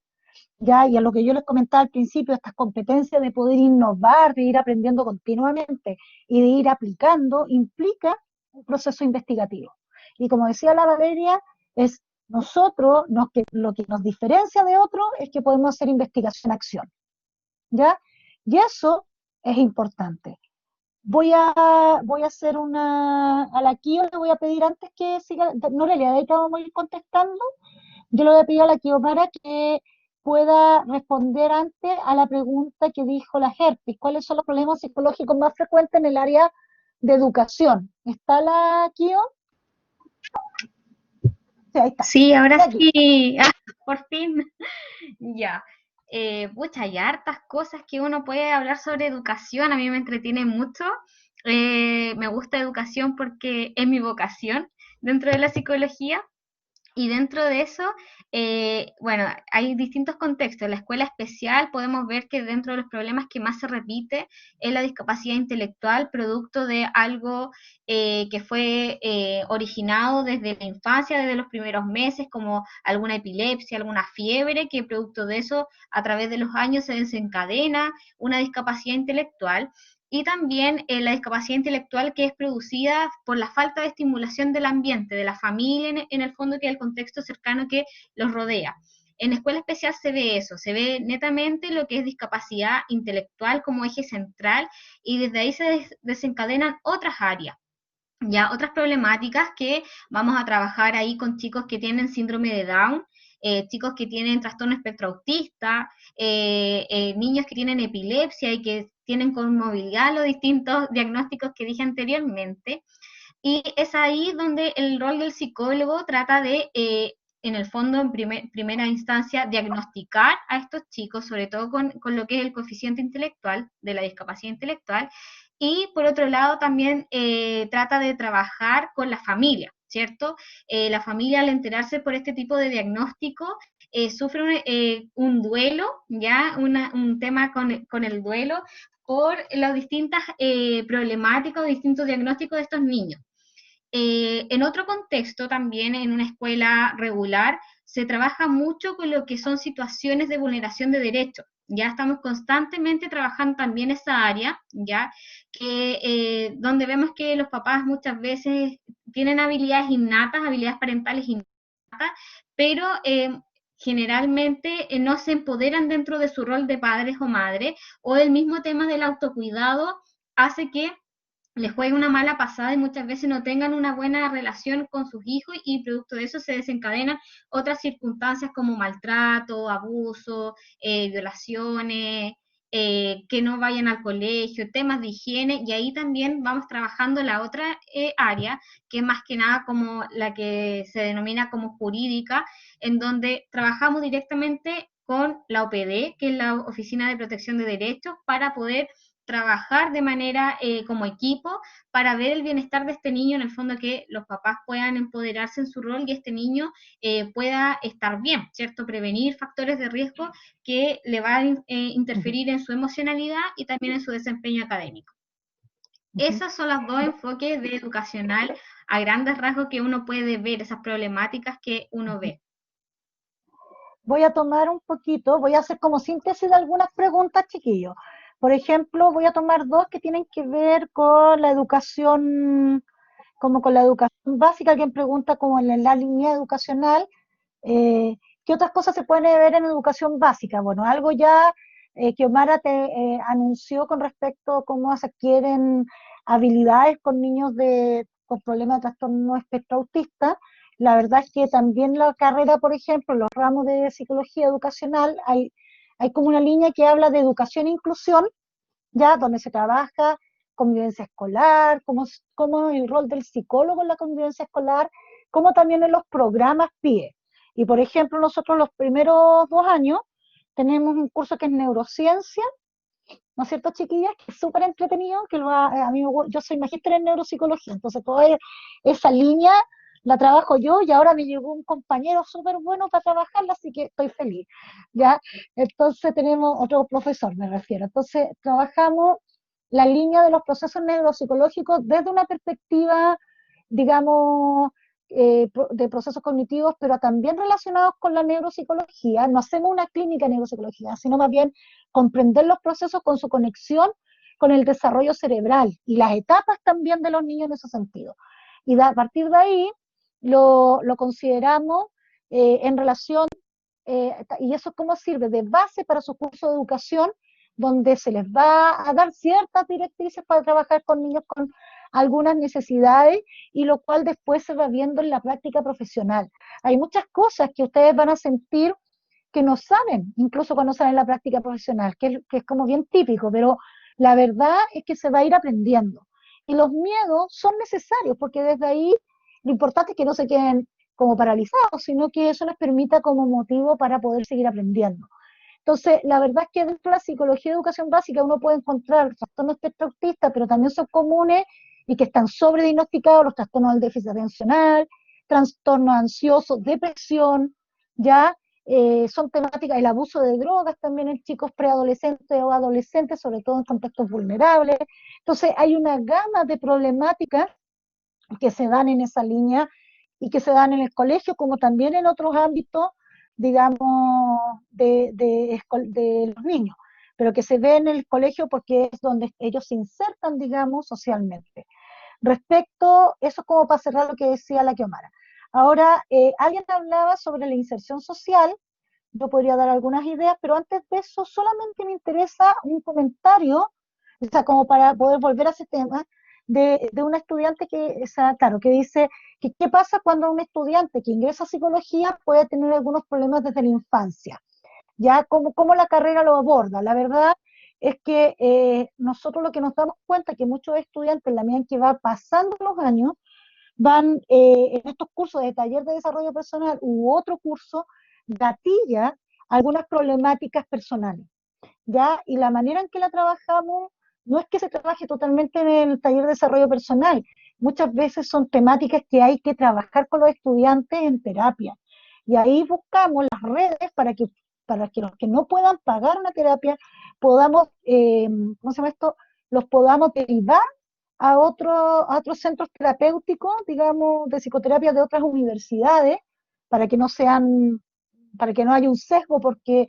S2: ya, y a lo que yo les comentaba al principio, estas competencias de poder innovar, de ir aprendiendo continuamente y de ir aplicando, implica un proceso investigativo. Y como decía la Valeria, es nosotros, lo que nos diferencia de otros es que podemos hacer investigación-acción, ¿ya? Y eso es importante. Voy a hacer a la Kio le voy a pedir antes que siga, no le ahí vamos a ir contestando, yo le voy a pedir a la Kiomara que pueda responder antes a la pregunta que dijo la Herpes, ¿cuáles son los problemas psicológicos más frecuentes en el área de educación? ¿Está la Kio? Sí, ahí está.
S3: Sí, ahora
S2: Ya aquí.
S3: sí, por fin. Ya. Pucha, hay hartas cosas que uno puede hablar sobre educación. A mí me entretiene mucho. Me gusta educación porque es mi vocación dentro de la psicología. Y dentro de eso, bueno, hay distintos contextos. En la escuela especial podemos ver que dentro de los problemas que más se repite es la discapacidad intelectual, producto de algo que fue originado desde la infancia, desde los primeros meses, como alguna epilepsia, alguna fiebre, que producto de eso, a través de los años se desencadena una discapacidad intelectual y también la discapacidad intelectual que es producida por la falta de estimulación del ambiente, de la familia en el fondo, que es el contexto cercano que los rodea. En escuela especial se ve eso, se ve netamente lo que es discapacidad intelectual como eje central y desde ahí se desencadenan otras áreas. Ya otras problemáticas que vamos a trabajar ahí con chicos que tienen síndrome de Down, chicos que tienen trastorno espectro autista, niños que tienen epilepsia y que tienen conmovilidad, los distintos diagnósticos que dije anteriormente. Y es ahí donde el rol del psicólogo trata de, en el fondo, en primera instancia, diagnosticar a estos chicos, sobre todo con lo que es el coeficiente intelectual, de la discapacidad intelectual, y por otro lado también trata de trabajar con la familia, ¿cierto? La familia al enterarse por este tipo de diagnóstico sufre un duelo, ¿ya? Un tema con el duelo por las distintas problemáticas, distintos diagnósticos de estos niños. En otro contexto, también en una escuela regular, se trabaja mucho con lo que son situaciones de vulneración de derechos. Ya estamos constantemente trabajando también esa área, ya que donde vemos que los papás muchas veces tienen habilidades innatas, habilidades parentales innatas, pero generalmente no se empoderan dentro de su rol de padres o madres, o el mismo tema del autocuidado hace que les juegue una mala pasada y muchas veces no tengan una buena relación con sus hijos y producto de eso se desencadenan otras circunstancias como maltrato, abuso, violaciones, que no vayan al colegio, temas de higiene y ahí también vamos trabajando la otra área que es más que nada como la que se denomina como jurídica, en donde trabajamos directamente con la OPD, que es la Oficina de Protección de Derechos, para poder trabajar de manera como equipo para ver el bienestar de este niño, en el fondo que los papás puedan empoderarse en su rol y este niño pueda estar bien, ¿cierto? Prevenir factores de riesgo que le van a interferir en su emocionalidad y también en su desempeño académico. Esos son los dos enfoques de educacional a grandes rasgos que uno puede ver, esas problemáticas que uno ve.
S2: Voy a tomar un poquito, voy a hacer como síntesis de algunas preguntas, chiquillos. Por ejemplo, voy a tomar dos que tienen que ver con la educación, como con la educación básica. Alguien pregunta como en la línea educacional, ¿qué otras cosas se pueden ver en educación básica? Bueno, algo ya que Omara te anunció con respecto a cómo se adquieren habilidades con niños con problemas de trastorno espectro autista. La verdad es que también la carrera, por ejemplo, los ramos de psicología educacional, hay como una línea que habla de educación e inclusión, ya donde se trabaja convivencia escolar, cómo el rol del psicólogo en la convivencia escolar, como también en los programas PIE. Y por ejemplo, nosotros los primeros 2 años tenemos un curso que es neurociencia, ¿no es cierto, chiquillas? Que es súper entretenido, a mí yo soy magíster en neuropsicología, entonces toda esa línea la trabajo yo y ahora me llegó un compañero súper bueno para trabajarla, así que estoy feliz, ¿ya? Entonces tenemos otro profesor, me refiero. Entonces trabajamos la línea de los procesos neuropsicológicos desde una perspectiva, digamos, de procesos cognitivos, pero también relacionados con la neuropsicología. No hacemos una clínica de neuropsicología, sino más bien comprender los procesos con su conexión con el desarrollo cerebral y las etapas también de los niños en ese sentido. Y a partir de ahí lo consideramos en relación, y eso cómo sirve de base para su curso de educación, donde se les va a dar ciertas directrices para trabajar con niños con algunas necesidades y lo cual después se va viendo en la práctica profesional. Hay muchas cosas que ustedes van a sentir que no saben, incluso cuando salen en la práctica profesional, que es como bien típico, pero la verdad es que se va a ir aprendiendo. Y los miedos son necesarios porque desde ahí lo importante es que no se queden como paralizados, sino que eso les permita como motivo para poder seguir aprendiendo. Entonces, la verdad es que dentro de la psicología de educación básica uno puede encontrar trastornos espectro autista, pero también son comunes y que están sobrediagnosticados los trastornos del déficit atencional, trastornos ansiosos, depresión, ya son temáticas, el abuso de drogas también en chicos preadolescentes o adolescentes, sobre todo en contextos vulnerables. Entonces, hay una gama de problemáticas que se dan en esa línea y que se dan en el colegio, como también en otros ámbitos, digamos, de los niños, pero que se ve en el colegio porque es donde ellos se insertan, digamos, socialmente. Respecto, eso es como para cerrar lo que decía la Kiomara. Ahora, alguien hablaba sobre la inserción social, yo podría dar algunas ideas, pero antes de eso solamente me interesa un comentario, o sea, como para poder volver a ese tema, de una estudiante que, o sea, claro, que dice que qué pasa cuando un estudiante que ingresa a psicología puede tener algunos problemas desde la infancia, ya cómo la carrera lo aborda. La verdad es que nosotros lo que nos damos cuenta es que muchos estudiantes, en la medida en que va pasando los años, van en estos cursos de taller de desarrollo personal u otro curso, gatilla algunas problemáticas personales, ¿ya? Y la manera en que la trabajamos no es que se trabaje totalmente en el taller de desarrollo personal, muchas veces son temáticas que hay que trabajar con los estudiantes en terapia. Y ahí buscamos las redes para que los que no puedan pagar una terapia podamos, ¿cómo se llama esto? Los podamos derivar a otros centros terapéuticos, digamos, de psicoterapia de otras universidades, para que no sean, para que no haya un sesgo, porque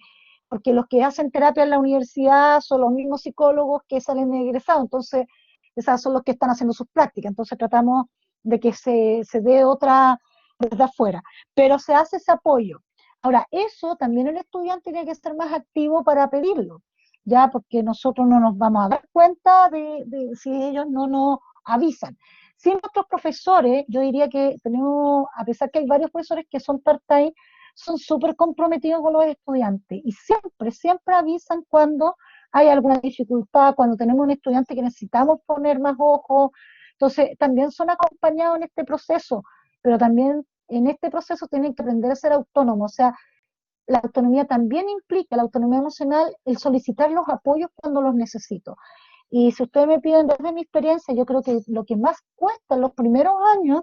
S2: los que hacen terapia en la universidad son los mismos psicólogos que salen de egresados, entonces, esas son los que están haciendo sus prácticas, entonces tratamos de que se dé otra desde afuera, pero se hace ese apoyo. Ahora, eso también el estudiante tiene que ser más activo para pedirlo, ya porque nosotros no nos vamos a dar cuenta de si ellos no nos avisan. Si nuestros profesores, yo diría que tenemos, a pesar que hay varios profesores que son part-time, son súper comprometidos con los estudiantes y siempre, siempre avisan cuando hay alguna dificultad, cuando tenemos un estudiante que necesitamos poner más ojo. Entonces, también son acompañados en este proceso, pero también en este proceso tienen que aprender a ser autónomos. O sea, la autonomía también implica, la autonomía emocional, el solicitar los apoyos cuando los necesito. Y si ustedes me piden desde mi experiencia, yo creo que lo que más cuesta en los primeros años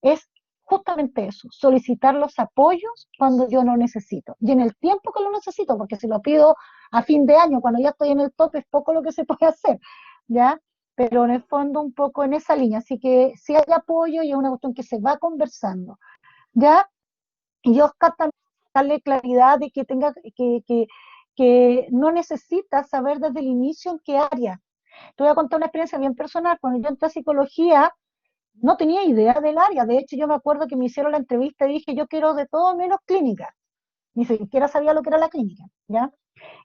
S2: es justamente eso, solicitar los apoyos cuando yo lo necesito. Y en el tiempo que lo necesito, porque si lo pido a fin de año, cuando ya estoy en el tope, es poco lo que se puede hacer, ¿ya? Pero en el fondo un poco en esa línea. Así que si hay apoyo y es una cuestión que se va conversando, ¿ya? Y Oscar también darle claridad de que tenga que no necesita saber desde el inicio en qué área. Te voy a contar una experiencia bien personal. Cuando yo entré a psicología, no tenía idea del área. De hecho, yo me acuerdo que me hicieron la entrevista y dije, yo quiero de todo menos clínica. Ni siquiera sabía lo que era la clínica, ¿ya?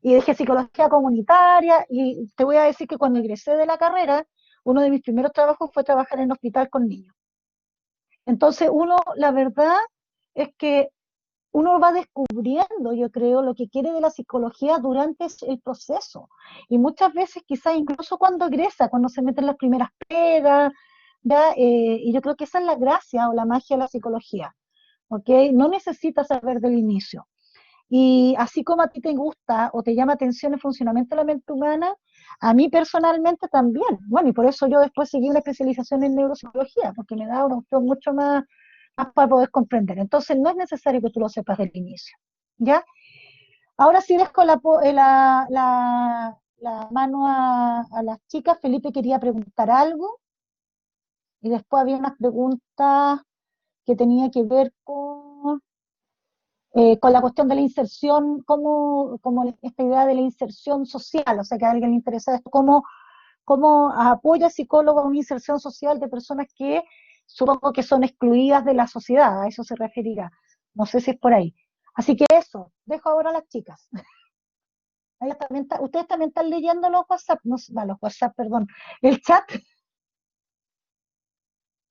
S2: Y dije psicología comunitaria y te voy a decir que cuando egresé de la carrera, uno de mis primeros trabajos fue trabajar en hospital con niños. Entonces, la verdad es que uno va descubriendo, yo creo, lo que quiere de la psicología durante el proceso. Y muchas veces, quizás incluso cuando egresa, cuando se meten las primeras pegas, ¿ya? Y yo creo que esa es la gracia o la magia de la psicología, ¿ok? No necesitas saber del inicio. Y así como a ti te gusta o te llama atención el funcionamiento de la mente humana, a mí personalmente también. Bueno, y por eso yo después seguí una especialización en neuropsicología, porque me da una opción mucho más para poder comprender. Entonces, no es necesario que tú lo sepas del inicio, ¿ya? Ahora sí dejo la mano a las chicas. Felipe quería preguntar algo y después había unas preguntas que tenía que ver con la cuestión de la inserción, como esta idea de la inserción social, o sea, que a alguien le interesa esto, cómo apoya psicólogo a una inserción social de personas que supongo que son excluidas de la sociedad, a eso se referirá. No sé si es por ahí. Así que eso, dejo ahora a las chicas. Ustedes también están leyendo los WhatsApp, no, los WhatsApp, perdón, el chat,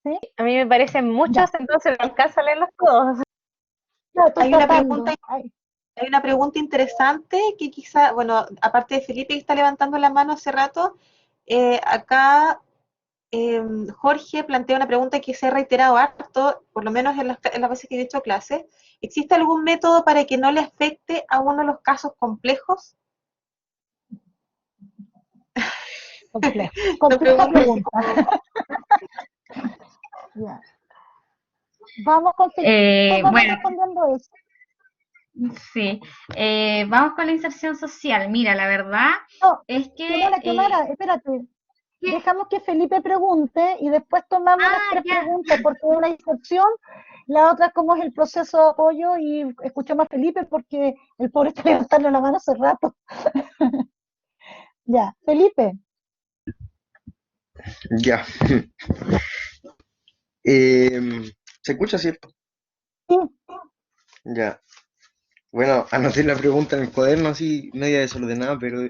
S2: ¿sí?
S5: A mí me parecen muchos,
S2: Ya,
S5: entonces no alcanzo a leerlos todos.
S2: ya estoy
S1: Hay una
S2: tratando.
S1: pregunta, hay una pregunta interesante que quizá, bueno, aparte de Felipe que está levantando la mano hace rato, acá Jorge plantea una pregunta que se ha reiterado harto, por lo menos en las veces que he hecho clase. ¿Existe algún método para que no le afecte a uno de los casos complejos?
S2: Complejo.
S1: No
S2: Compleja
S1: pregunto así
S2: pregunta.
S1: como,
S2: Ya. Vamos con vamos
S3: Bueno,
S2: respondiendo eso.
S3: sí. Vamos con la inserción social. Mira, la verdad
S2: No,
S3: es que...
S2: Xiomara, espérate.
S3: ¿qué?
S2: Dejamos que Felipe pregunte y después tomamos las
S3: Ah,
S2: tres
S3: ya.
S2: preguntas, porque una inserción, la otra es cómo es el proceso de apoyo, y escuchamos a Felipe porque el pobre está levantando la mano hace rato. Ya, Felipe.
S4: Ya. ¿Se escucha, cierto?
S2: Sí.
S4: Ya. Bueno, anoté la pregunta en el cuaderno así, media desordenada, pero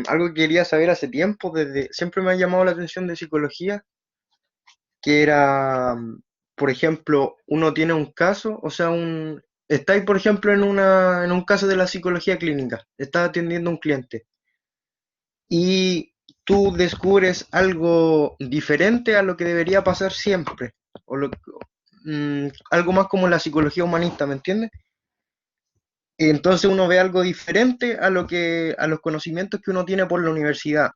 S4: algo que quería saber hace tiempo, siempre me ha llamado la atención de psicología, que era, por ejemplo, uno tiene un caso, o sea, estáis, por ejemplo, en un caso de la psicología clínica, estás atendiendo a un cliente y tú descubres algo diferente a lo que debería pasar siempre, o algo más como la psicología humanista, ¿me entiendes? Y entonces uno ve algo diferente a los conocimientos que uno tiene por la universidad.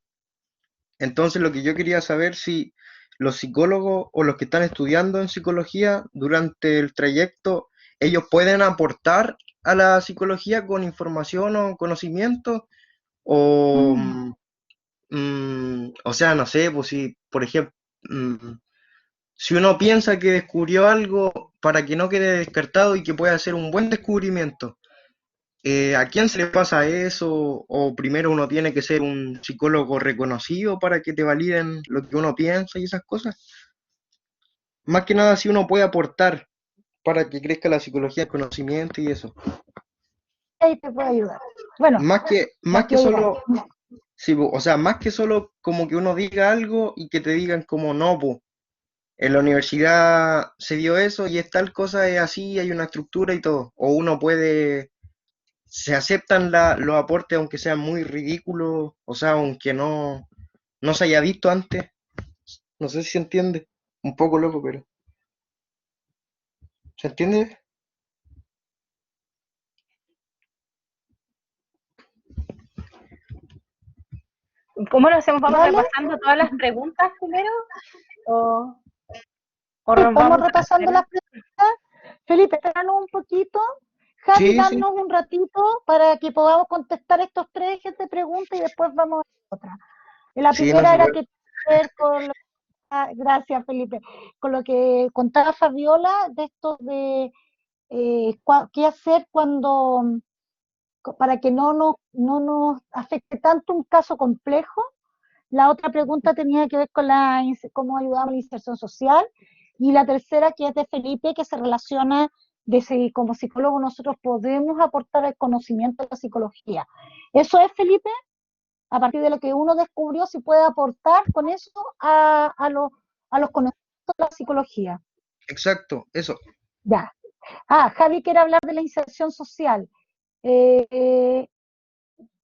S4: Entonces lo que yo quería saber si los psicólogos o los que están estudiando en psicología durante el trayecto, ellos pueden aportar a la psicología con información o conocimiento o,
S2: Mm.
S4: o sea, no sé, pues si, por ejemplo, si uno piensa que descubrió algo para que no quede descartado y que pueda ser un buen descubrimiento, ¿a quién se le pasa eso? ¿O primero uno tiene que ser un psicólogo reconocido para que te validen lo que uno piensa y esas cosas? Más que nada si uno puede aportar para que crezca la psicología, el conocimiento y eso.
S2: Ahí te puedo ayudar. Bueno,
S4: Más que
S2: yo igual.
S4: solo, sí, o sea, más que solo como que uno diga algo y que te digan como no, po, en la universidad se dio eso y es tal cosa, es así, hay una estructura y todo. O uno puede se aceptan los aportes aunque sean muy ridículos, o sea, aunque no se haya visto antes. No sé si se entiende. Un poco loco, pero. ¿Se entiende?
S5: ¿Cómo lo hacemos? ¿Vamos
S2: ¿Vale?
S5: repasando todas las preguntas primero? ¿O, o
S2: Sí,
S5: nos
S2: vamos
S5: vamos a
S2: repasando las preguntas. Felipe, espéranos un poquito. Javi,
S4: Sí, sí.
S2: danos un ratito para que podamos contestar estos tres ejes de preguntas y después vamos a otra. La
S4: Sí, no
S2: primera
S4: sé.
S2: era que ver con gracias, Felipe, con lo que contaba Fabiola de esto de qué hacer cuando para que no nos afecte tanto un caso complejo. La otra pregunta tenía que ver con cómo ayudamos a la inserción social. Y la tercera, que es de Felipe, que se relaciona de si como psicólogo nosotros podemos aportar el conocimiento de la psicología. ¿Eso es, Felipe? A partir de lo que uno descubrió, si puede aportar con eso a los conocimientos de la psicología.
S4: Exacto, eso.
S2: Ya. Javi quiere hablar de la inserción social. Eh,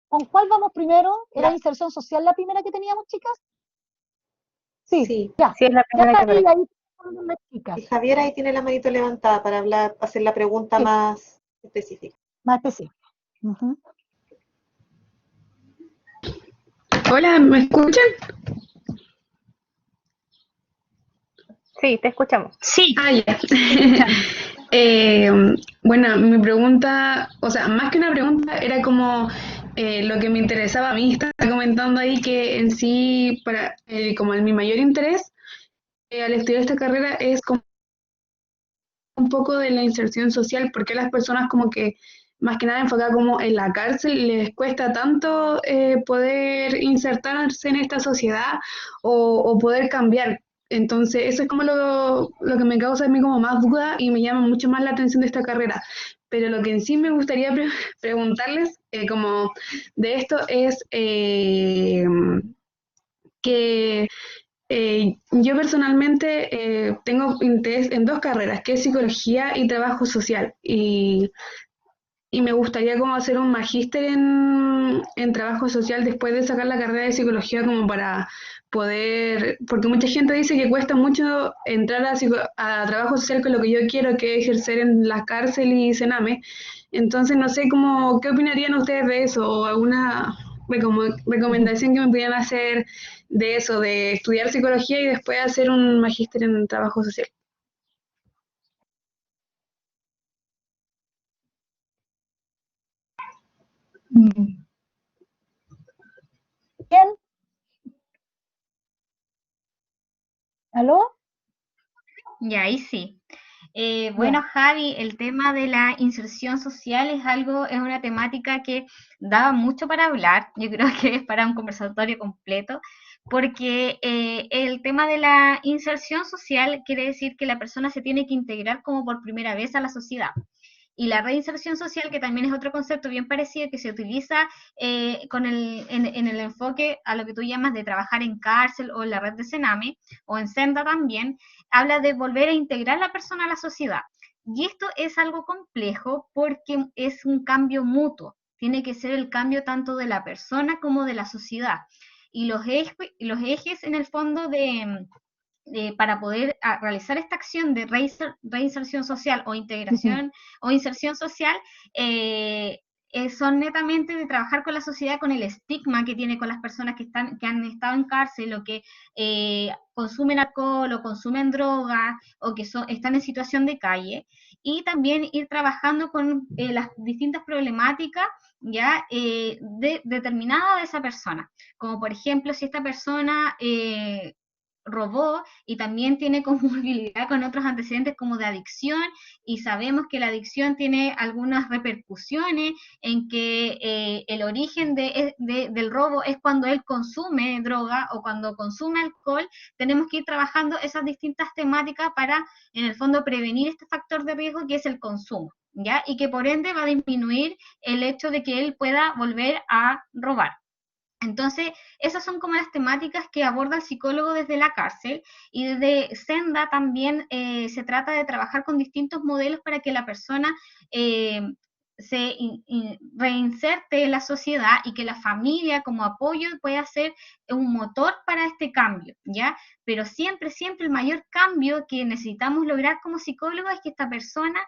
S2: ¿Con cuál vamos primero? ¿Era inserción social la primera que teníamos, chicas? Sí,
S1: sí.
S2: ya.
S5: Sí, es la
S2: Ya,
S5: primera que
S2: Javi,
S5: me...
S2: ahí están las
S1: Y
S2: chicas.
S1: Javier ahí tiene la manito levantada para hacer la pregunta
S2: Sí,
S1: más específica.
S2: más específico. Ujú.
S6: Hola, ¿me escuchan?
S5: Sí, te escuchamos.
S6: Sí. Ah, ya.
S5: Escuchando.
S6: Eh, bueno, mi pregunta, o sea, más que una pregunta, era como lo que me interesaba a mí. Estaba comentando ahí que en sí, para como mi mayor interés al estudiar esta carrera es como un poco de la inserción social, porque las personas como que, más que nada enfocada como en la cárcel, les cuesta tanto poder insertarse en esta sociedad o poder cambiar. Entonces, eso es como lo que me causa a mí como más duda y me llama mucho más la atención de esta carrera. Pero lo que en sí me gustaría preguntarles, como de esto, es que yo personalmente tengo interés en dos carreras, que es psicología y trabajo social. Y me gustaría como hacer un magíster en trabajo social después de sacar la carrera de psicología como poder, porque mucha gente dice que cuesta mucho entrar a trabajo social con lo que yo quiero, que es ejercer en la cárcel y Sename. Entonces, no sé cómo, ¿qué opinarían ustedes de eso? ¿O alguna recomendación que me pudieran hacer de eso, de estudiar psicología y después hacer un magíster en trabajo social?
S2: Mm. Bien, ¿aló?
S3: Y ahí sí. Bueno,
S2: Ya.
S3: Javi, el tema de la inserción social es una temática que da mucho para hablar. Yo creo que es para un conversatorio completo, porque el tema de la inserción social quiere decir que la persona se tiene que integrar como por primera vez a la sociedad. Y la reinserción social, que también es otro concepto bien parecido que se utiliza en el enfoque a lo que tú llamas de trabajar en cárcel o en la red de Sename o en Senda también, habla de volver a integrar a la persona a la sociedad. Y esto es algo complejo porque es un cambio mutuo. Tiene que ser el cambio tanto de la persona como de la sociedad. Y los ejes en el fondo para poder realizar esta acción de reinserción social o
S2: Ujú.
S3: integración o inserción social, eh, son netamente de trabajar con la sociedad, con el estigma que tiene con las personas que han estado en cárcel o que consumen alcohol o consumen drogas o que están en situación de calle, y también ir trabajando con las distintas problemáticas ya determinada de esa persona, como por ejemplo si esta persona robó y también tiene comorbilidad con otros antecedentes como de adicción, y sabemos que la adicción tiene algunas repercusiones en que el origen del robo es cuando él consume droga o cuando consume alcohol. Tenemos que ir trabajando esas distintas temáticas para en el fondo prevenir este factor de riesgo que es el consumo, ¿ya? Y que por ende va a disminuir el hecho de que él pueda volver a robar. Entonces, esas son como las temáticas que aborda el psicólogo desde la cárcel, y desde Senda también se trata de trabajar con distintos modelos para que la persona eh, reinserte en la sociedad y que la familia como apoyo pueda ser un motor para este cambio, ¿ya? Pero siempre, siempre el mayor cambio que necesitamos lograr como psicólogo es que esta persona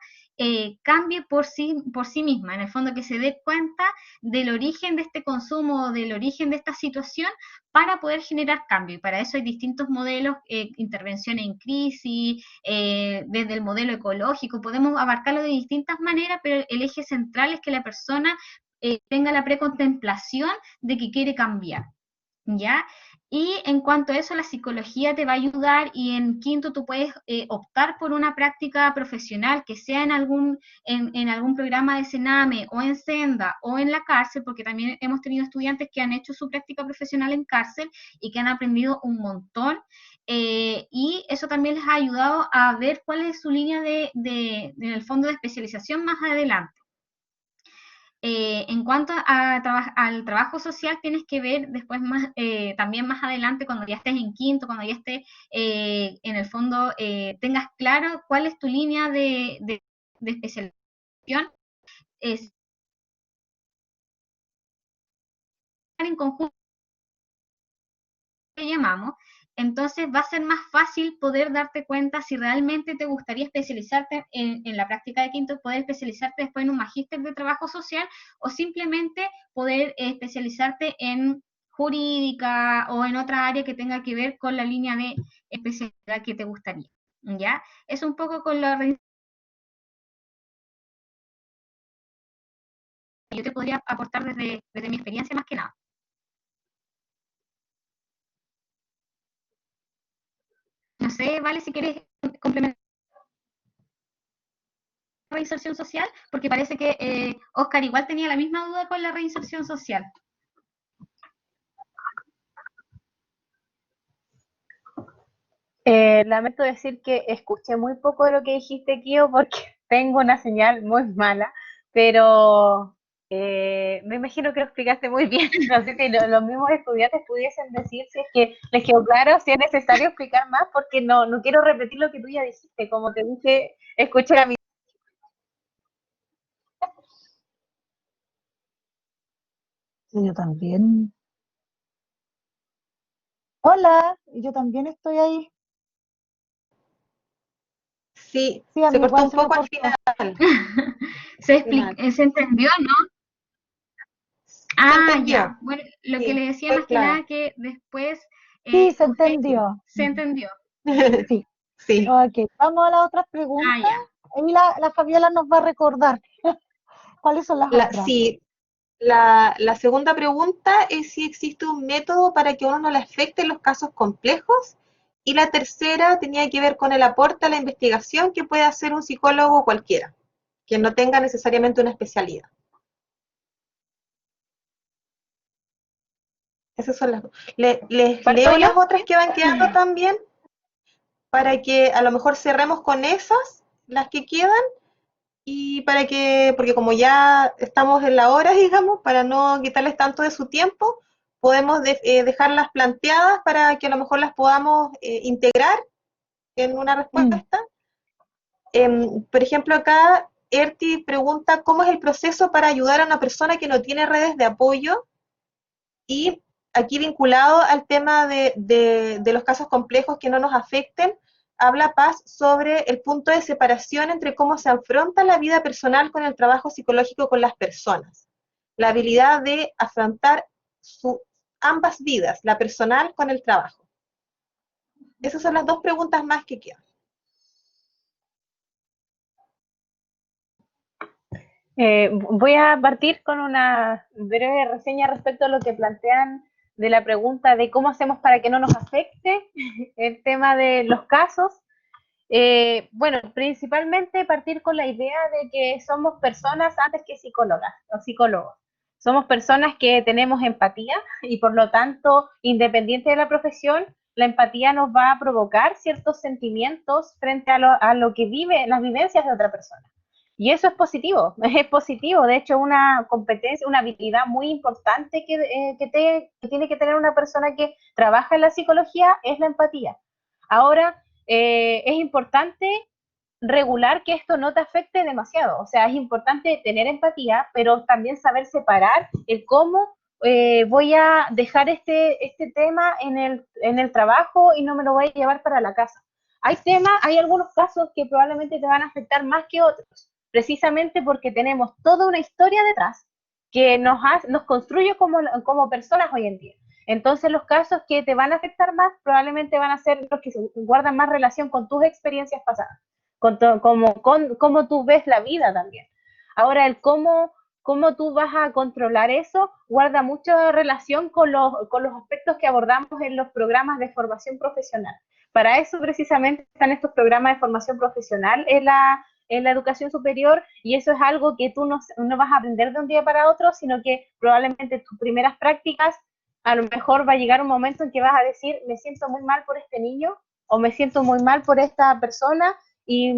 S3: cambie por sí misma, en el fondo que se dé cuenta del origen de este consumo, del origen de esta situación, para poder generar cambio. Y para eso hay distintos modelos, intervención en crisis, desde el modelo ecológico, podemos abarcarlo de distintas maneras, pero el eje central es que la persona tenga la precontemplación de que quiere cambiar. ¿Ya? Y en cuanto a eso, la psicología te va a ayudar, y en quinto tú puedes optar por una práctica profesional que sea en algún programa de Sename o en Senda o en la cárcel, porque también hemos tenido estudiantes que han hecho su práctica profesional en cárcel y que han aprendido un montón. Y eso también les ha ayudado a ver cuál es su línea en el fondo de especialización más adelante. En cuanto al trabajo social, tienes que ver después también más adelante, cuando ya estés en quinto, cuando ya estés en el fondo, tengas claro cuál es tu línea de especialización, es en conjunto que llamamos. Entonces va a ser más fácil poder darte cuenta si realmente te gustaría especializarte en la práctica de quinto, poder especializarte después en un magíster de trabajo social, o simplemente poder especializarte en jurídica o en otra área que tenga que ver con la línea de especialidad que te gustaría. ¿Ya? Es un poco con lo que yo te podría aportar desde mi experiencia más que nada. No sé, Vale, si quieres complementar reinserción social, porque parece que Oscar igual tenía la misma duda con la reinserción social.
S5: Lamento decir que escuché muy poco de lo que dijiste, Kio, porque tengo una señal muy mala, pero me imagino que lo explicaste muy bien. No sé si los mismos estudiantes pudiesen decir si es que les quedó claro, si es necesario explicar más, porque no quiero repetir lo que tú ya dijiste. Como te dije, escuché la mitad.
S2: Sí, yo también. Hola, yo también estoy ahí.
S1: Sí,
S2: Sí, a
S1: se
S2: mí
S1: cortó
S2: igual
S1: un
S2: se me
S1: poco al
S2: cortó.
S1: final. Final.
S3: ¿Se entendió, no?
S1: Se
S3: Ah, ya.
S1: entendió.
S3: Bueno, lo que
S1: Sí,
S3: le decía
S1: fue
S3: más que
S1: claro.
S3: nada que después
S2: Sí, se
S3: usted
S2: entendió.
S3: se entendió.
S2: Sí,
S1: Sí.
S2: ok. Vamos a las otras
S3: Ah,
S2: preguntas.
S3: ya.
S2: Ahí la Fabiola nos va a recordar cuáles son las otras.
S1: Sí, la segunda pregunta es si existe un método para que a uno no le afecten los casos complejos. Y la tercera tenía que ver con el aporte a la investigación que puede hacer un psicólogo cualquiera, que no tenga necesariamente una especialidad. Esas son las dos. Les
S5: ¿Parto
S1: leo
S5: yo?
S1: las otras que van quedando también para que a lo mejor cerremos con esas, las que quedan, y para que, porque como ya estamos en la hora, digamos, para no quitarles tanto de su tiempo, podemos dejarlas planteadas para que a lo mejor las podamos integrar en una
S2: Mm.
S1: respuesta. Por ejemplo, acá Erti pregunta cómo es el proceso para ayudar a una persona que no tiene redes de apoyo y aquí vinculado al tema de los casos complejos que no nos afecten, habla Paz sobre el punto de separación entre cómo se afronta la vida personal con el trabajo psicológico con las personas. La habilidad de afrontar ambas vidas, la personal con el trabajo. Esas son las dos preguntas más que quedan.
S5: Voy a partir con una breve reseña respecto a lo que plantean de la pregunta de cómo hacemos para que no nos afecte el tema de los casos. Bueno, principalmente partir con la idea de que somos personas antes que psicólogas o psicólogos. Somos personas que tenemos empatía y por lo tanto, independiente de la profesión, la empatía nos va a provocar ciertos sentimientos frente a lo que vive, las vivencias de otra persona. Y eso es positivo, es positivo. De hecho, una competencia, una habilidad muy importante que tiene que tener una persona que trabaja en la psicología es la empatía. Ahora, es importante regular que esto no te afecte demasiado. O sea, es importante tener empatía, pero también saber separar el cómo voy a dejar este tema en el trabajo y no me lo voy a llevar para la casa. Hay temas, hay algunos casos que probablemente te van a afectar más que otros, precisamente porque tenemos toda una historia detrás que nos construye como personas hoy en día. Entonces los casos que te van a afectar más probablemente van a ser los que guardan más relación con tus experiencias pasadas, con cómo tú ves la vida también. Ahora, el cómo tú vas a controlar eso guarda mucha relación con los aspectos que abordamos en los programas de formación profesional. Para eso precisamente están estos programas de formación profesional en la educación superior y eso es algo que tú no vas a aprender de un día para otro, sino que probablemente tus primeras prácticas a lo mejor va a llegar un momento en que vas a decir, me siento muy mal por este niño o me siento muy mal por esta persona y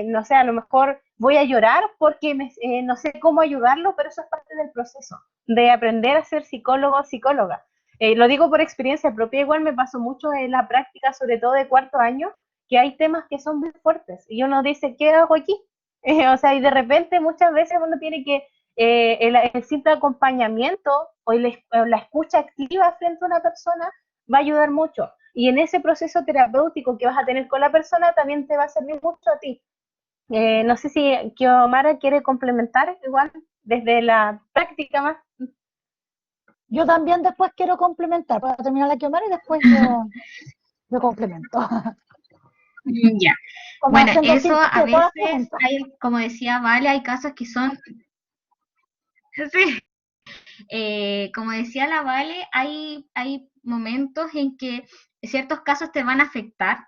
S5: no sé, a lo mejor voy a llorar porque no sé cómo ayudarlo, pero eso es parte del proceso de aprender a ser psicólogo o psicóloga. Lo digo por experiencia propia, igual me pasó mucho en la práctica, sobre todo de cuarto año, que hay temas que son muy fuertes y uno dice, ¿qué hago aquí? O sea, y de repente muchas veces uno tiene que el simple acompañamiento o la escucha activa frente a una persona va a ayudar mucho. Y en ese proceso terapéutico que vas a tener con la persona también te va a servir mucho a ti. No sé si Kiomara quiere complementar igual desde la práctica más.
S2: Yo también después quiero complementar para terminar la quemar y después yo complemento.
S3: Ya.
S2: Como
S3: Bueno,
S2: haciendo
S3: eso a
S2: síntesis de todas las
S3: veces
S2: preguntas.
S3: hay, como decía Vale, hay casos que son, sí, como decía la Vale, hay momentos en que ciertos casos te van a afectar,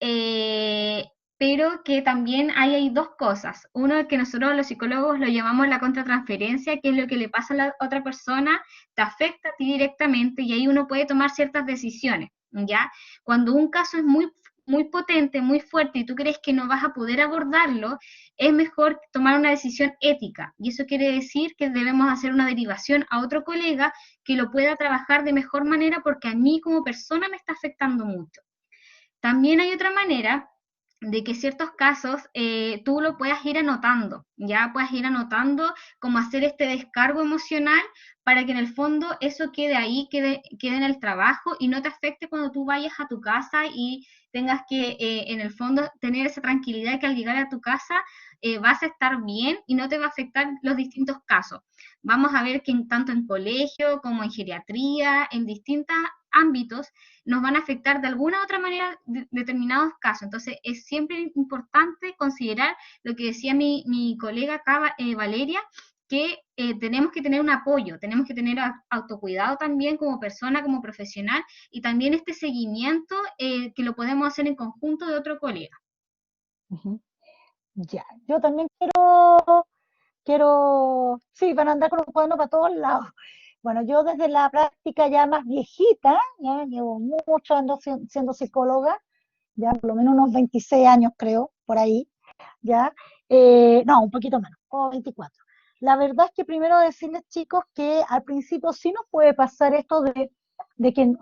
S3: eh, pero que también hay dos cosas. Uno, que nosotros los psicólogos lo llamamos la contratransferencia, que es lo que le pasa a la otra persona, te afecta a ti directamente y ahí uno puede tomar ciertas decisiones, ¿ya? Cuando un caso es muy potente, muy fuerte y tú crees que no vas a poder abordarlo, es mejor tomar una decisión ética. Y eso quiere decir que debemos hacer una derivación a otro colega que lo pueda trabajar de mejor manera porque a mí como persona me está afectando mucho. También hay otra manera de que ciertos casos tú lo puedas ir anotando, ya puedas ir anotando cómo hacer este descargo emocional para que en el fondo eso quede ahí, quede en el trabajo y no te afecte cuando tú vayas a tu casa y tengas que en el fondo tener esa tranquilidad que al llegar a tu casa vas a estar bien y no te va a afectar los distintos casos. Vamos a ver que tanto en colegio como en geriatría, en distintos ámbitos, nos van a afectar de alguna u otra manera determinados casos. Entonces, es siempre importante considerar lo que decía mi colega acá, Valeria, que tenemos que tener un apoyo, tenemos que tener autocuidado también como persona, como profesional, y también este seguimiento que lo podemos hacer en conjunto de otro colega.
S2: Ujú. Ya, yo también sí, van a andar con un cuaderno para todos lados. Bueno, yo desde la práctica ya más viejita, ya llevo muchos años siendo psicóloga, ya por lo menos unos 26 años creo, por ahí, ya, no, un poquito menos, como 24. La verdad es que primero decirles, chicos, que al principio sí nos puede pasar esto de que,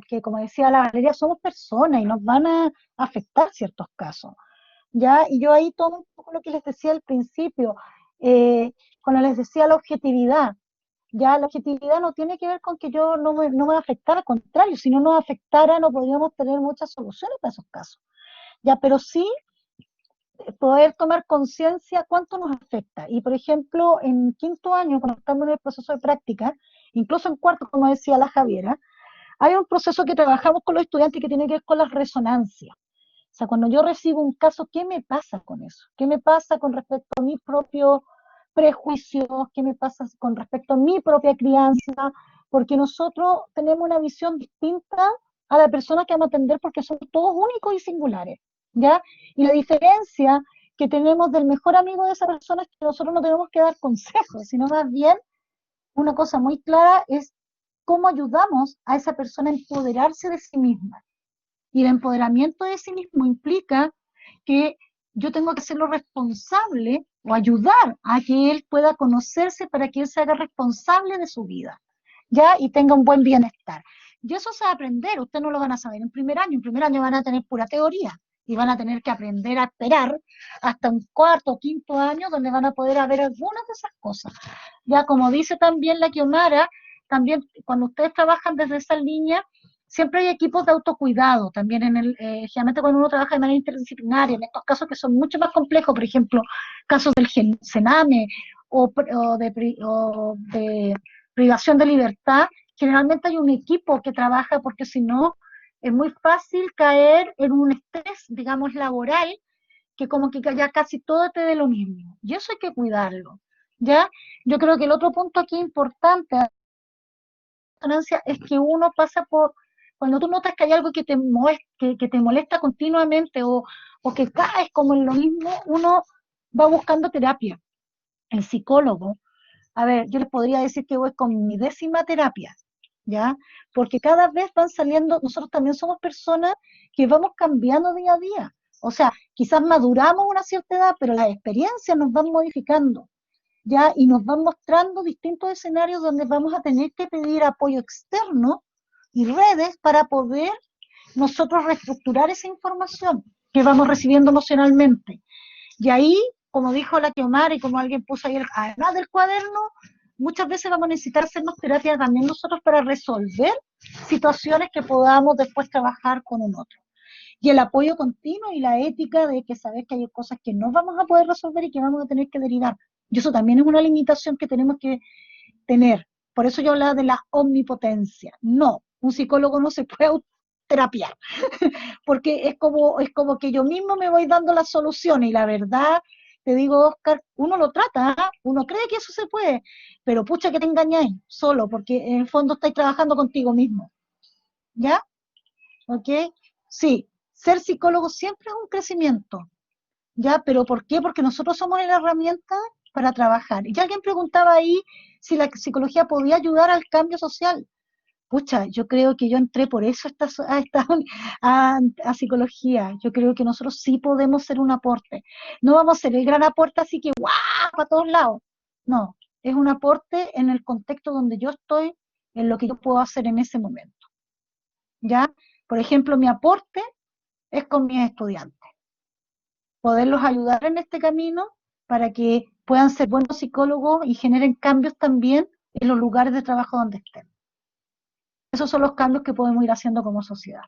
S2: que, como decía la Valeria, somos personas y nos van a afectar ciertos casos. ¿Ya? Y yo ahí tomo un poco lo que les decía al principio, cuando les decía la objetividad, ya la objetividad no tiene que ver con que yo no me afectara, al contrario, si no nos afectara no podríamos tener muchas soluciones para esos casos, ya, pero sí poder tomar conciencia cuánto nos afecta. Y por ejemplo, en quinto año, cuando estamos en el proceso de práctica, incluso en cuarto, como decía la Javiera, hay un proceso que trabajamos con los estudiantes que tiene que ver con las resonancias. O sea, cuando yo recibo un caso, ¿qué me pasa con eso? ¿Qué me pasa con respecto a mis propios prejuicios? ¿Qué me pasa con respecto a mi propia crianza? Porque nosotros tenemos una visión distinta a la persona que vamos a atender porque somos todos únicos y singulares, ¿ya? Y la diferencia que tenemos del mejor amigo de esa persona es que nosotros no tenemos que dar consejos, sino más bien una cosa muy clara es cómo ayudamos a esa persona a empoderarse de sí misma. Y el empoderamiento de sí mismo implica que yo tengo que hacerlo responsable o ayudar a que él pueda conocerse para que él se haga responsable de su vida, ¿ya? Y tenga un buen bienestar. Y eso se va a aprender, ustedes no lo van a saber en primer año van a tener pura teoría y van a tener que aprender a esperar hasta un cuarto o quinto año donde van a poder haber algunas de esas cosas. Ya como dice también la Kiomara, también cuando ustedes trabajan desde esa línea, siempre hay equipos de autocuidado, también generalmente cuando uno trabaja de manera interdisciplinaria, en estos casos que son mucho más complejos, por ejemplo, casos del Sename o de privación de libertad, generalmente hay un equipo que trabaja porque si no, es muy fácil caer en un estrés, digamos, laboral, que como que ya casi todo te dé lo mismo. Y eso hay que cuidarlo, ¿ya? Yo creo que el otro punto aquí importante es que uno pasa por, cuando tú notas que hay algo que te molesta continuamente o que caes como en lo mismo, uno va buscando terapia. El psicólogo, a ver, yo les podría decir que voy con mi 10ª terapia, ¿ya? Porque cada vez van saliendo, nosotros también somos personas que vamos cambiando día a día. O sea, quizás maduramos a una cierta edad, pero las experiencias nos van modificando. ¿Ya? Y nos van mostrando distintos escenarios donde vamos a tener que pedir apoyo externo y redes para poder nosotros reestructurar esa información que vamos recibiendo emocionalmente. Y ahí, como dijo la Kiomara y como alguien puso ahí, además del cuaderno, muchas veces vamos a necesitar hacernos terapia también nosotros para resolver situaciones que podamos después trabajar con un otro. Y el apoyo continuo y la ética de que saber que hay cosas que no vamos a poder resolver y que vamos a tener que derivar. Y eso también es una limitación que tenemos que tener. Por eso yo hablaba de la omnipotencia. No, un psicólogo no se puede terapiar, porque es como que yo mismo me voy dando las soluciones y la verdad, te digo, Oscar, uno lo trata, ¿eh? Uno cree que eso se puede, pero pucha que te engañáis solo, porque en el fondo estáis trabajando contigo mismo. ¿Ya? ¿Ok? Sí, ser psicólogo siempre es un crecimiento, ¿ya? ¿Pero por qué? Porque nosotros somos la herramienta para trabajar. Y alguien preguntaba ahí si la psicología podía ayudar al cambio social. Pucha, yo creo que yo entré por eso a psicología. Yo creo que nosotros sí podemos ser un aporte. No vamos a ser el gran aporte así que ¡guau! Para todos lados. No, es un aporte en el contexto donde yo estoy, en lo que yo puedo hacer en ese momento. ¿Ya? Por ejemplo, mi aporte es con mis estudiantes. poderlos ayudar en este camino para que puedan ser buenos psicólogos y generen cambios también en los lugares de trabajo donde estén. Esos son los cambios que podemos ir haciendo como sociedad.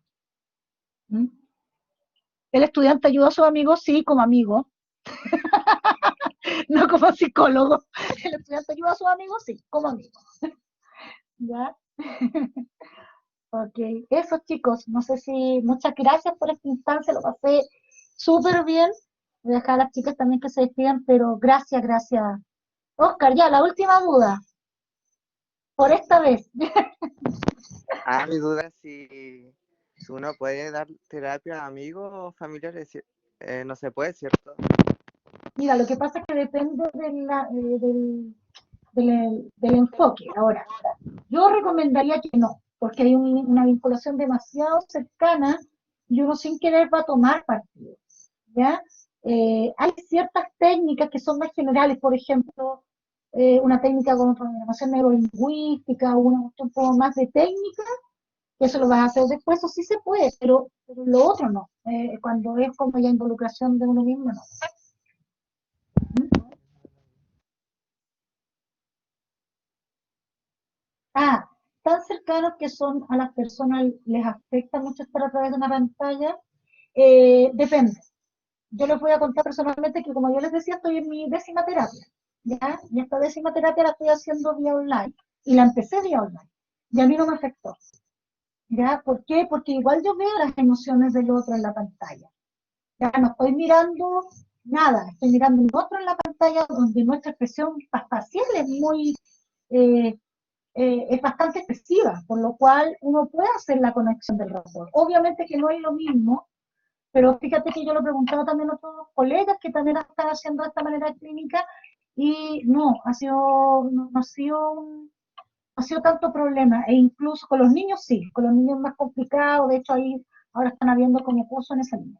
S2: ¿Mm? ¿El estudiante ayuda a sus amigos? Sí, como amigo, no como psicólogo. ¿El estudiante ayuda a sus amigos? Sí, como amigo. ¿Ya? Ok, eso chicos, no sé si, muchas gracias por esta instancia, lo pasé súper bien. Voy a dejar a las chicas también que se despidan, pero gracias, gracias. Oscar, ya, la última duda, por esta vez.
S7: Mi duda es si uno puede dar terapia a amigos o familiares. No se puede, ¿cierto?
S2: Mira, lo que pasa es que depende del enfoque. Ahora, yo recomendaría que no, porque hay una vinculación demasiado cercana y uno sin querer va a tomar partido, ¿ya? Hay ciertas técnicas que son más generales, por ejemplo, una técnica como programación neurolingüística o una cuestión un poco más de técnica, que eso lo vas a hacer después, eso sí se puede, pero lo otro no. Cuando es como ya involucración de uno mismo, no. ¿Mm? Ah, tan cercanos que son a las personas, les afecta mucho estar a través de una pantalla. Depende. Yo les voy a contar personalmente que, como yo les decía, estoy en mi 10ª terapia, ¿ya? Y esta 10ª terapia la estoy haciendo vía online, y la empecé vía online, y a mí no me afectó, ¿ya? ¿Por qué? Porque igual yo veo las emociones del otro en la pantalla, ya no estoy mirando nada, estoy mirando el otro en la pantalla, donde nuestra expresión facial es muy, eh, es bastante excesiva, por lo cual uno puede hacer la conexión del rapport. Obviamente que no es lo mismo, pero fíjate que yo lo preguntaba también a otros colegas que también están haciendo de esta manera clínica y no, no ha sido, no ha sido tanto problema. E incluso con los niños sí, con los niños es más complicado, de hecho ahí ahora están habiendo como curso en esa línea.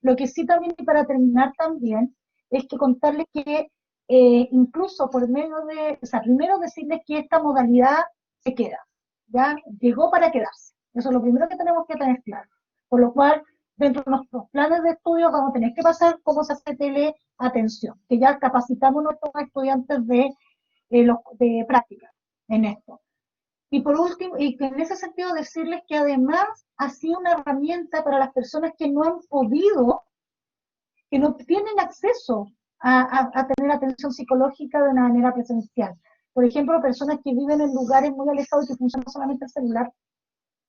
S2: Lo que sí también, y para terminar también, es que contarles que incluso por medio de, o sea, primero decirles que esta modalidad se queda, ya llegó para quedarse. Eso es lo primero que tenemos que tener claro. Por lo cual, dentro de nuestros planes de estudio vamos a tener que pasar cómo se hace teleatención, que ya capacitamos a nuestros estudiantes de práctica en esto. Y por último, y que en ese sentido decirles que además ha sido una herramienta para las personas que no han podido, que no tienen acceso a tener atención psicológica de una manera presencial. Por ejemplo, personas que viven en lugares muy alejados y que funciona solamente el celular,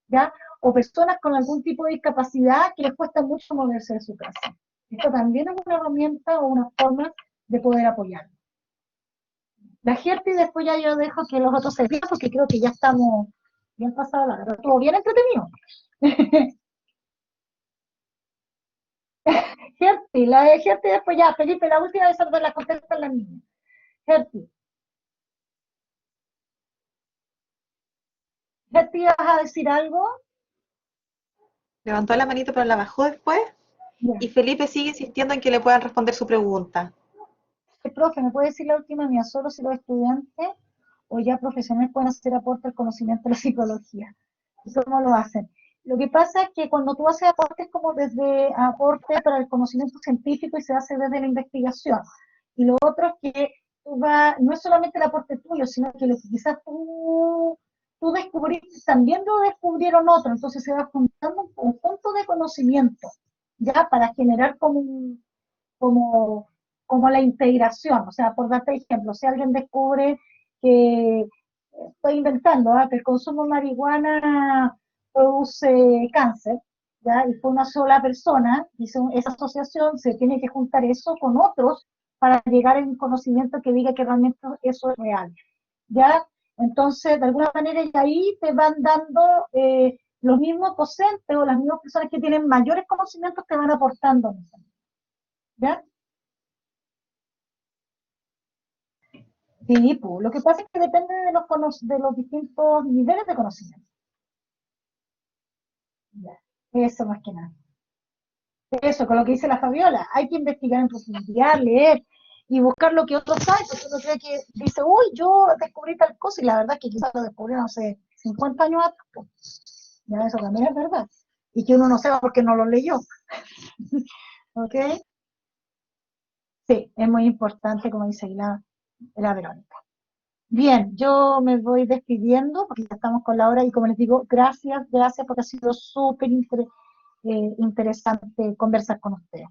S2: ¿ya? O personas con algún tipo de discapacidad que les cuesta mucho moverse de su casa. Esto también es una herramienta o una forma de poder apoyar. La gente y después ya yo dejo que los otros se digan porque creo que ya estamos bien pasados la verdad. Estuvo bien entretenido. Gerti, la de Gerti después ya, Felipe, la última vez la contesta la niña. Gerti, Gerti, ¿vas a decir algo?
S1: Levantó la manito pero la bajó después
S2: Ya.
S1: y Felipe sigue insistiendo en que le puedan responder su pregunta.
S2: Profe, ¿me puede decir la última mía? Solo si los estudiantes o ya profesionales pueden hacer aporte al conocimiento de la psicología. ¿Y cómo lo hacen? Lo que pasa es que cuando tú haces aportes como desde aporte para el conocimiento científico y se hace desde la investigación. Y lo otro es que no es solamente el aporte tuyo, sino que lo que quizás tú descubriste, también lo descubrieron otros. Entonces se va juntando un conjunto de conocimiento, ya para generar como, como la integración. O sea, por darte ejemplo, si alguien descubre que, estoy inventando, que el consumo de marihuana produce cáncer, ¿ya? Y fue una sola persona, hizo esa asociación, se tiene que juntar eso con otros para llegar a un conocimiento que diga que realmente eso es real, ¿ya? Entonces, de alguna manera, y ahí te van dando los mismos docentes o las mismas personas que tienen mayores conocimientos te van aportando, ¿ya? Sí, pues, lo que pasa es que depende de los distintos niveles de conocimiento. Ya, eso más que nada. Eso, con lo que dice la Fabiola, hay que investigar en profundidad, leer y buscar lo que otros saben, porque uno cree que dice, uy, yo descubrí tal cosa, y la verdad es que quizás lo descubrieron hace 50 años atrás. Pues. Ya eso también es verdad. Y que uno no sepa porque no lo leyó. ¿Ok? Sí, es muy importante, como dice la Verónica. Bien, yo me voy despidiendo porque ya estamos con la hora y como les digo, gracias porque ha sido súper interesante conversar con ustedes.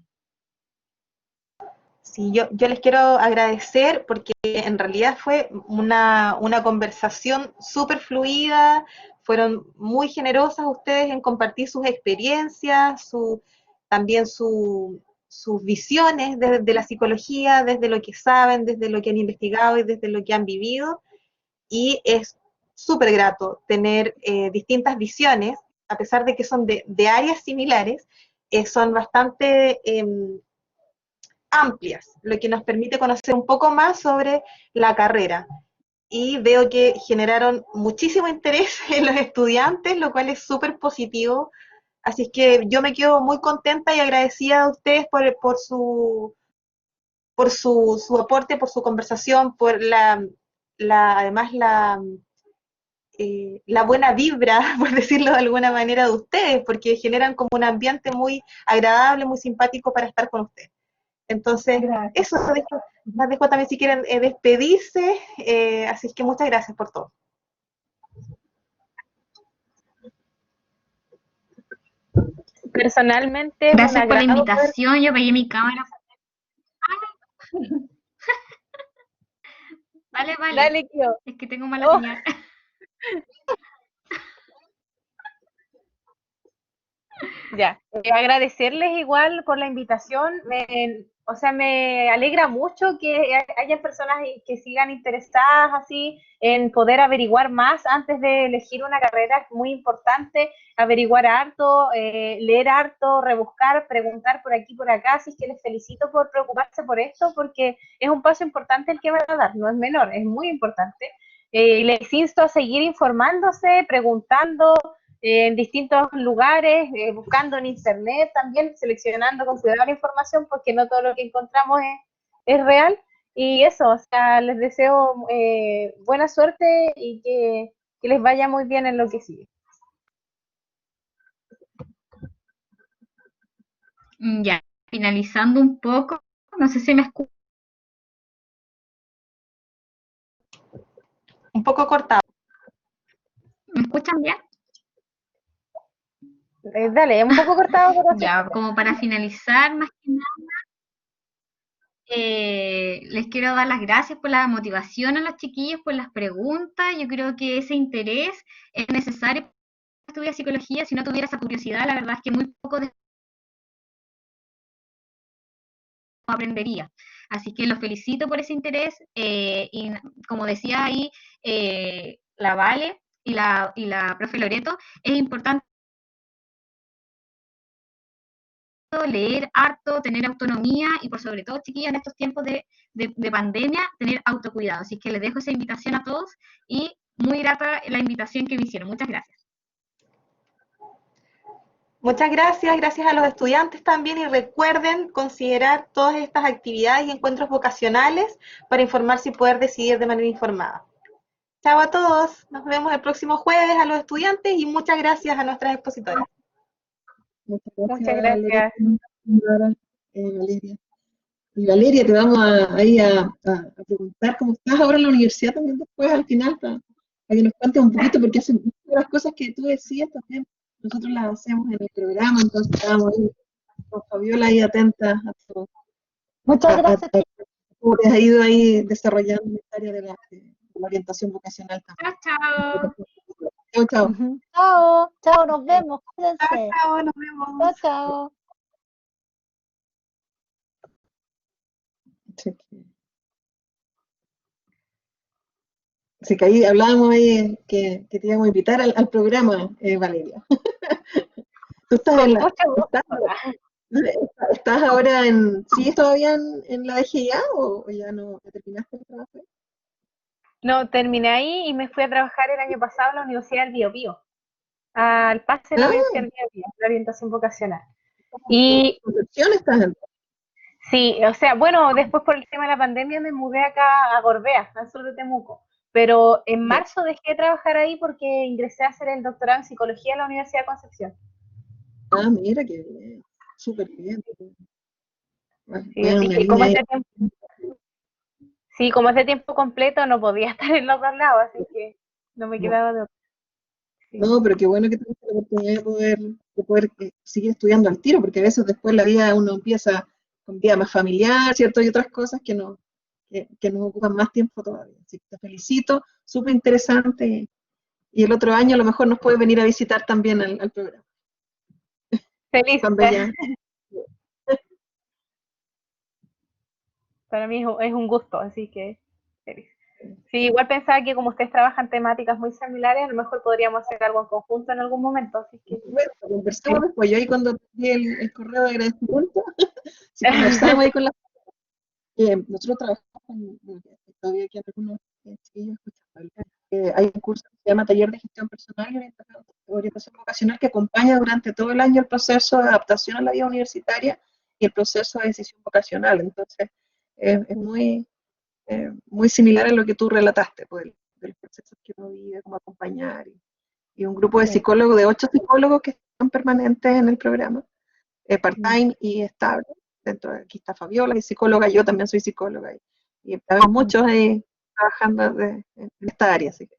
S1: Sí, yo les quiero agradecer porque en realidad fue una conversación súper fluida, fueron muy generosas ustedes en compartir sus experiencias, también sus visiones de la psicología, desde lo que saben, desde lo que han investigado y desde lo que han vivido. Y es súper grato tener distintas visiones, a pesar de que son de áreas similares, son bastante amplias, lo que nos permite conocer un poco más sobre la carrera. Y veo que generaron muchísimo interés en los estudiantes, lo cual es súper positivo. Así es que yo me quedo muy contenta y agradecida a ustedes por su aporte, por su conversación, por además la buena vibra, por decirlo de alguna manera, de ustedes, porque generan como un ambiente muy agradable, muy simpático para estar con ustedes. Entonces,
S2: Gracias.
S1: eso, las dejo también si quieren despedirse, así es que muchas gracias por todo.
S5: Personalmente, es un
S3: Gracias por la
S5: agrado poder...
S3: invitación, yo pegué mi cámara. Vale,
S5: Dale, Kio.
S3: es que tengo mala
S5: Oh.
S3: señal.
S5: Ya, agradecerles igual por la invitación. O sea, me alegra mucho que haya personas que sigan interesadas así en poder averiguar más antes de elegir una carrera. Es muy importante averiguar harto, leer harto, rebuscar, preguntar por aquí, por acá. Así que les felicito por preocuparse por esto, porque es un paso importante el que van a dar, no es menor, es muy importante. Les insto a seguir informándose, preguntando en distintos lugares, buscando en internet también, seleccionando con cuidado la información, porque no todo lo que encontramos es real. Y eso, o sea, les deseo buena suerte y que les vaya muy bien en lo que sigue.
S3: Ya, finalizando un poco, no sé si me escuchan.
S1: Un poco cortado.
S3: ¿Me escuchan bien?
S5: Dale, un poco cortado, pero
S3: Ya, como para finalizar, más que nada, les quiero dar las gracias por la motivación a los chiquillos, por las preguntas. Yo creo que ese interés es necesario para estudiar psicología. Si no tuviera esa curiosidad, la verdad es que muy poco aprendería. Así que los felicito por ese interés y como decía ahí la Vale y la profe Loreto, es importante leer harto, tener autonomía y por sobre todo, chiquillas, en estos tiempos de pandemia, tener autocuidado. Así que les dejo esa invitación a todos y muy grata la invitación que me hicieron. Muchas gracias.
S1: Muchas gracias a los estudiantes también y recuerden considerar todas estas actividades y encuentros vocacionales para informarse y poder decidir de manera informada. Chao a todos, nos vemos el próximo jueves a los estudiantes y muchas gracias a nuestras expositoras.
S5: muchas gracias.
S8: Valeria. Y Valeria, te vamos a preguntar cómo estás ahora en la universidad también después, al final, para que nos cuentes un poquito, porque hacen muchas de las cosas que tú decías también, nosotros las hacemos en el programa, entonces estábamos ahí con Fabiola ahí atentas a todo,
S2: Muchas gracias.
S8: cómo te has ido ahí desarrollando en esta área de la orientación vocacional también.
S3: Chao, chao.
S8: Chao, chao.
S2: Chao, chao, nos vemos, cuídense.
S1: Chao, nos vemos.
S2: Chao, chao.
S8: Así que ahí hablábamos ahí que te íbamos a invitar al programa, Valeria. Tú estás
S5: Con
S8: en
S5: mucho gusto.
S8: ¿Estás ahora sigues todavía en la DGIA o ya no ya terminaste el trabajo?
S5: No, terminé ahí y me fui a trabajar el año pasado en la Universidad del Biobío, al pase de la Universidad del Biobío, la orientación vocacional. Y
S8: ¿Concepción estás en?
S5: sí, o sea, bueno, después por el tema de la pandemia me mudé acá a Gorbea, al sur de Temuco. Pero en marzo dejé de trabajar ahí porque ingresé a hacer el doctorado en psicología en la Universidad de Concepción.
S8: Ah, mira, qué bien, súper bien.
S5: Sí,
S8: Vean
S5: así
S8: una
S5: que como
S8: línea ahí.
S5: ese tiempo, sí, como ese tiempo completo no podía estar en los dos lados, así que no me
S8: No,
S5: quedaba de otra. Sí,
S8: no, pero qué bueno que tuviste la oportunidad de poder seguir estudiando al tiro, porque a veces después la vida uno empieza con vida más familiar, ¿cierto? Y otras cosas que nos ocupan más tiempo todavía. Así que te felicito, súper interesante. Y el otro año a lo mejor nos puedes venir a visitar también al programa,
S5: feliz.
S8: cuando ya.
S5: Para mí es un gusto, así que feliz. Sí, igual pensaba que como ustedes trabajan temáticas muy similares, a lo mejor podríamos hacer algo en conjunto en algún momento, así
S8: Por
S5: que
S8: supuesto, conversamos
S5: sí.
S8: después. Yo ahí cuando te di el correo de agradecimiento, si conversamos ahí con la nosotros trabajamos todavía aquí algunos chiquillos escuchando. Hay un curso que se llama Taller de Gestión Personal y Orientación Vocacional que acompaña durante todo el año el proceso de adaptación a la vida universitaria y el proceso de decisión vocacional. Entonces, es muy similar a lo que tú relataste, pues, de los procesos que uno vive, cómo acompañar. Y un grupo de
S5: Sí.
S8: psicólogos, de 8 psicólogos que están permanentes en el programa, part-time y estable. Dentro de aquí está Fabiola, que es psicóloga, yo también soy psicóloga. Y estamos muchos ahí trabajando en esta área. Así que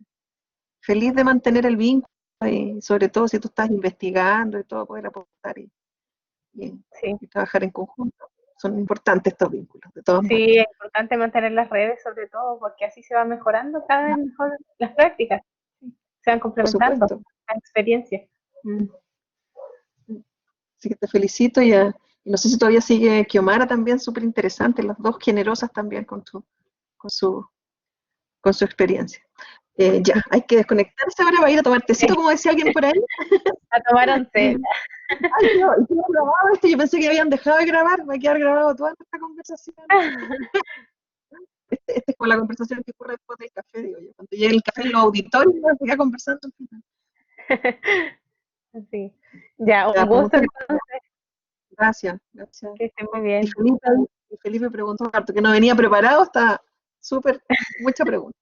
S8: feliz de mantener el vínculo y sobre todo si tú estás investigando y todo, poder aportar
S5: Sí,
S8: y trabajar en conjunto. Son importantes estos vínculos, de todas maneras.
S5: sí, es importante mantener las redes sobre todo, porque así se va mejorando cada vez mejor las prácticas, se van
S8: Por
S5: complementando
S8: supuesto.
S5: las experiencias.
S8: Así que te felicito y no sé si todavía sigue Kiomara también, súper interesante, las dos generosas también con su, con su experiencia. Ya, hay que desconectarse ahora para ir a tomar tecito, como decía alguien por ahí.
S5: A tomar once.
S8: Ay, quedó grabado esto, yo pensé que habían dejado de grabar, va a quedar grabado toda nuestra conversación. Esta es como la conversación que ocurre después del café, digo yo. Cuando llegue el café en los auditorios, se queda conversando al final.
S5: Sí. Ya,
S8: Ya,
S5: un
S8: pues,
S5: gusto
S8: muchas
S5: entonces,
S8: gracias.
S5: que estén muy
S8: Y
S5: bien.
S8: Felipe preguntó, harto, que no venía preparado, está súper, mucha pregunta.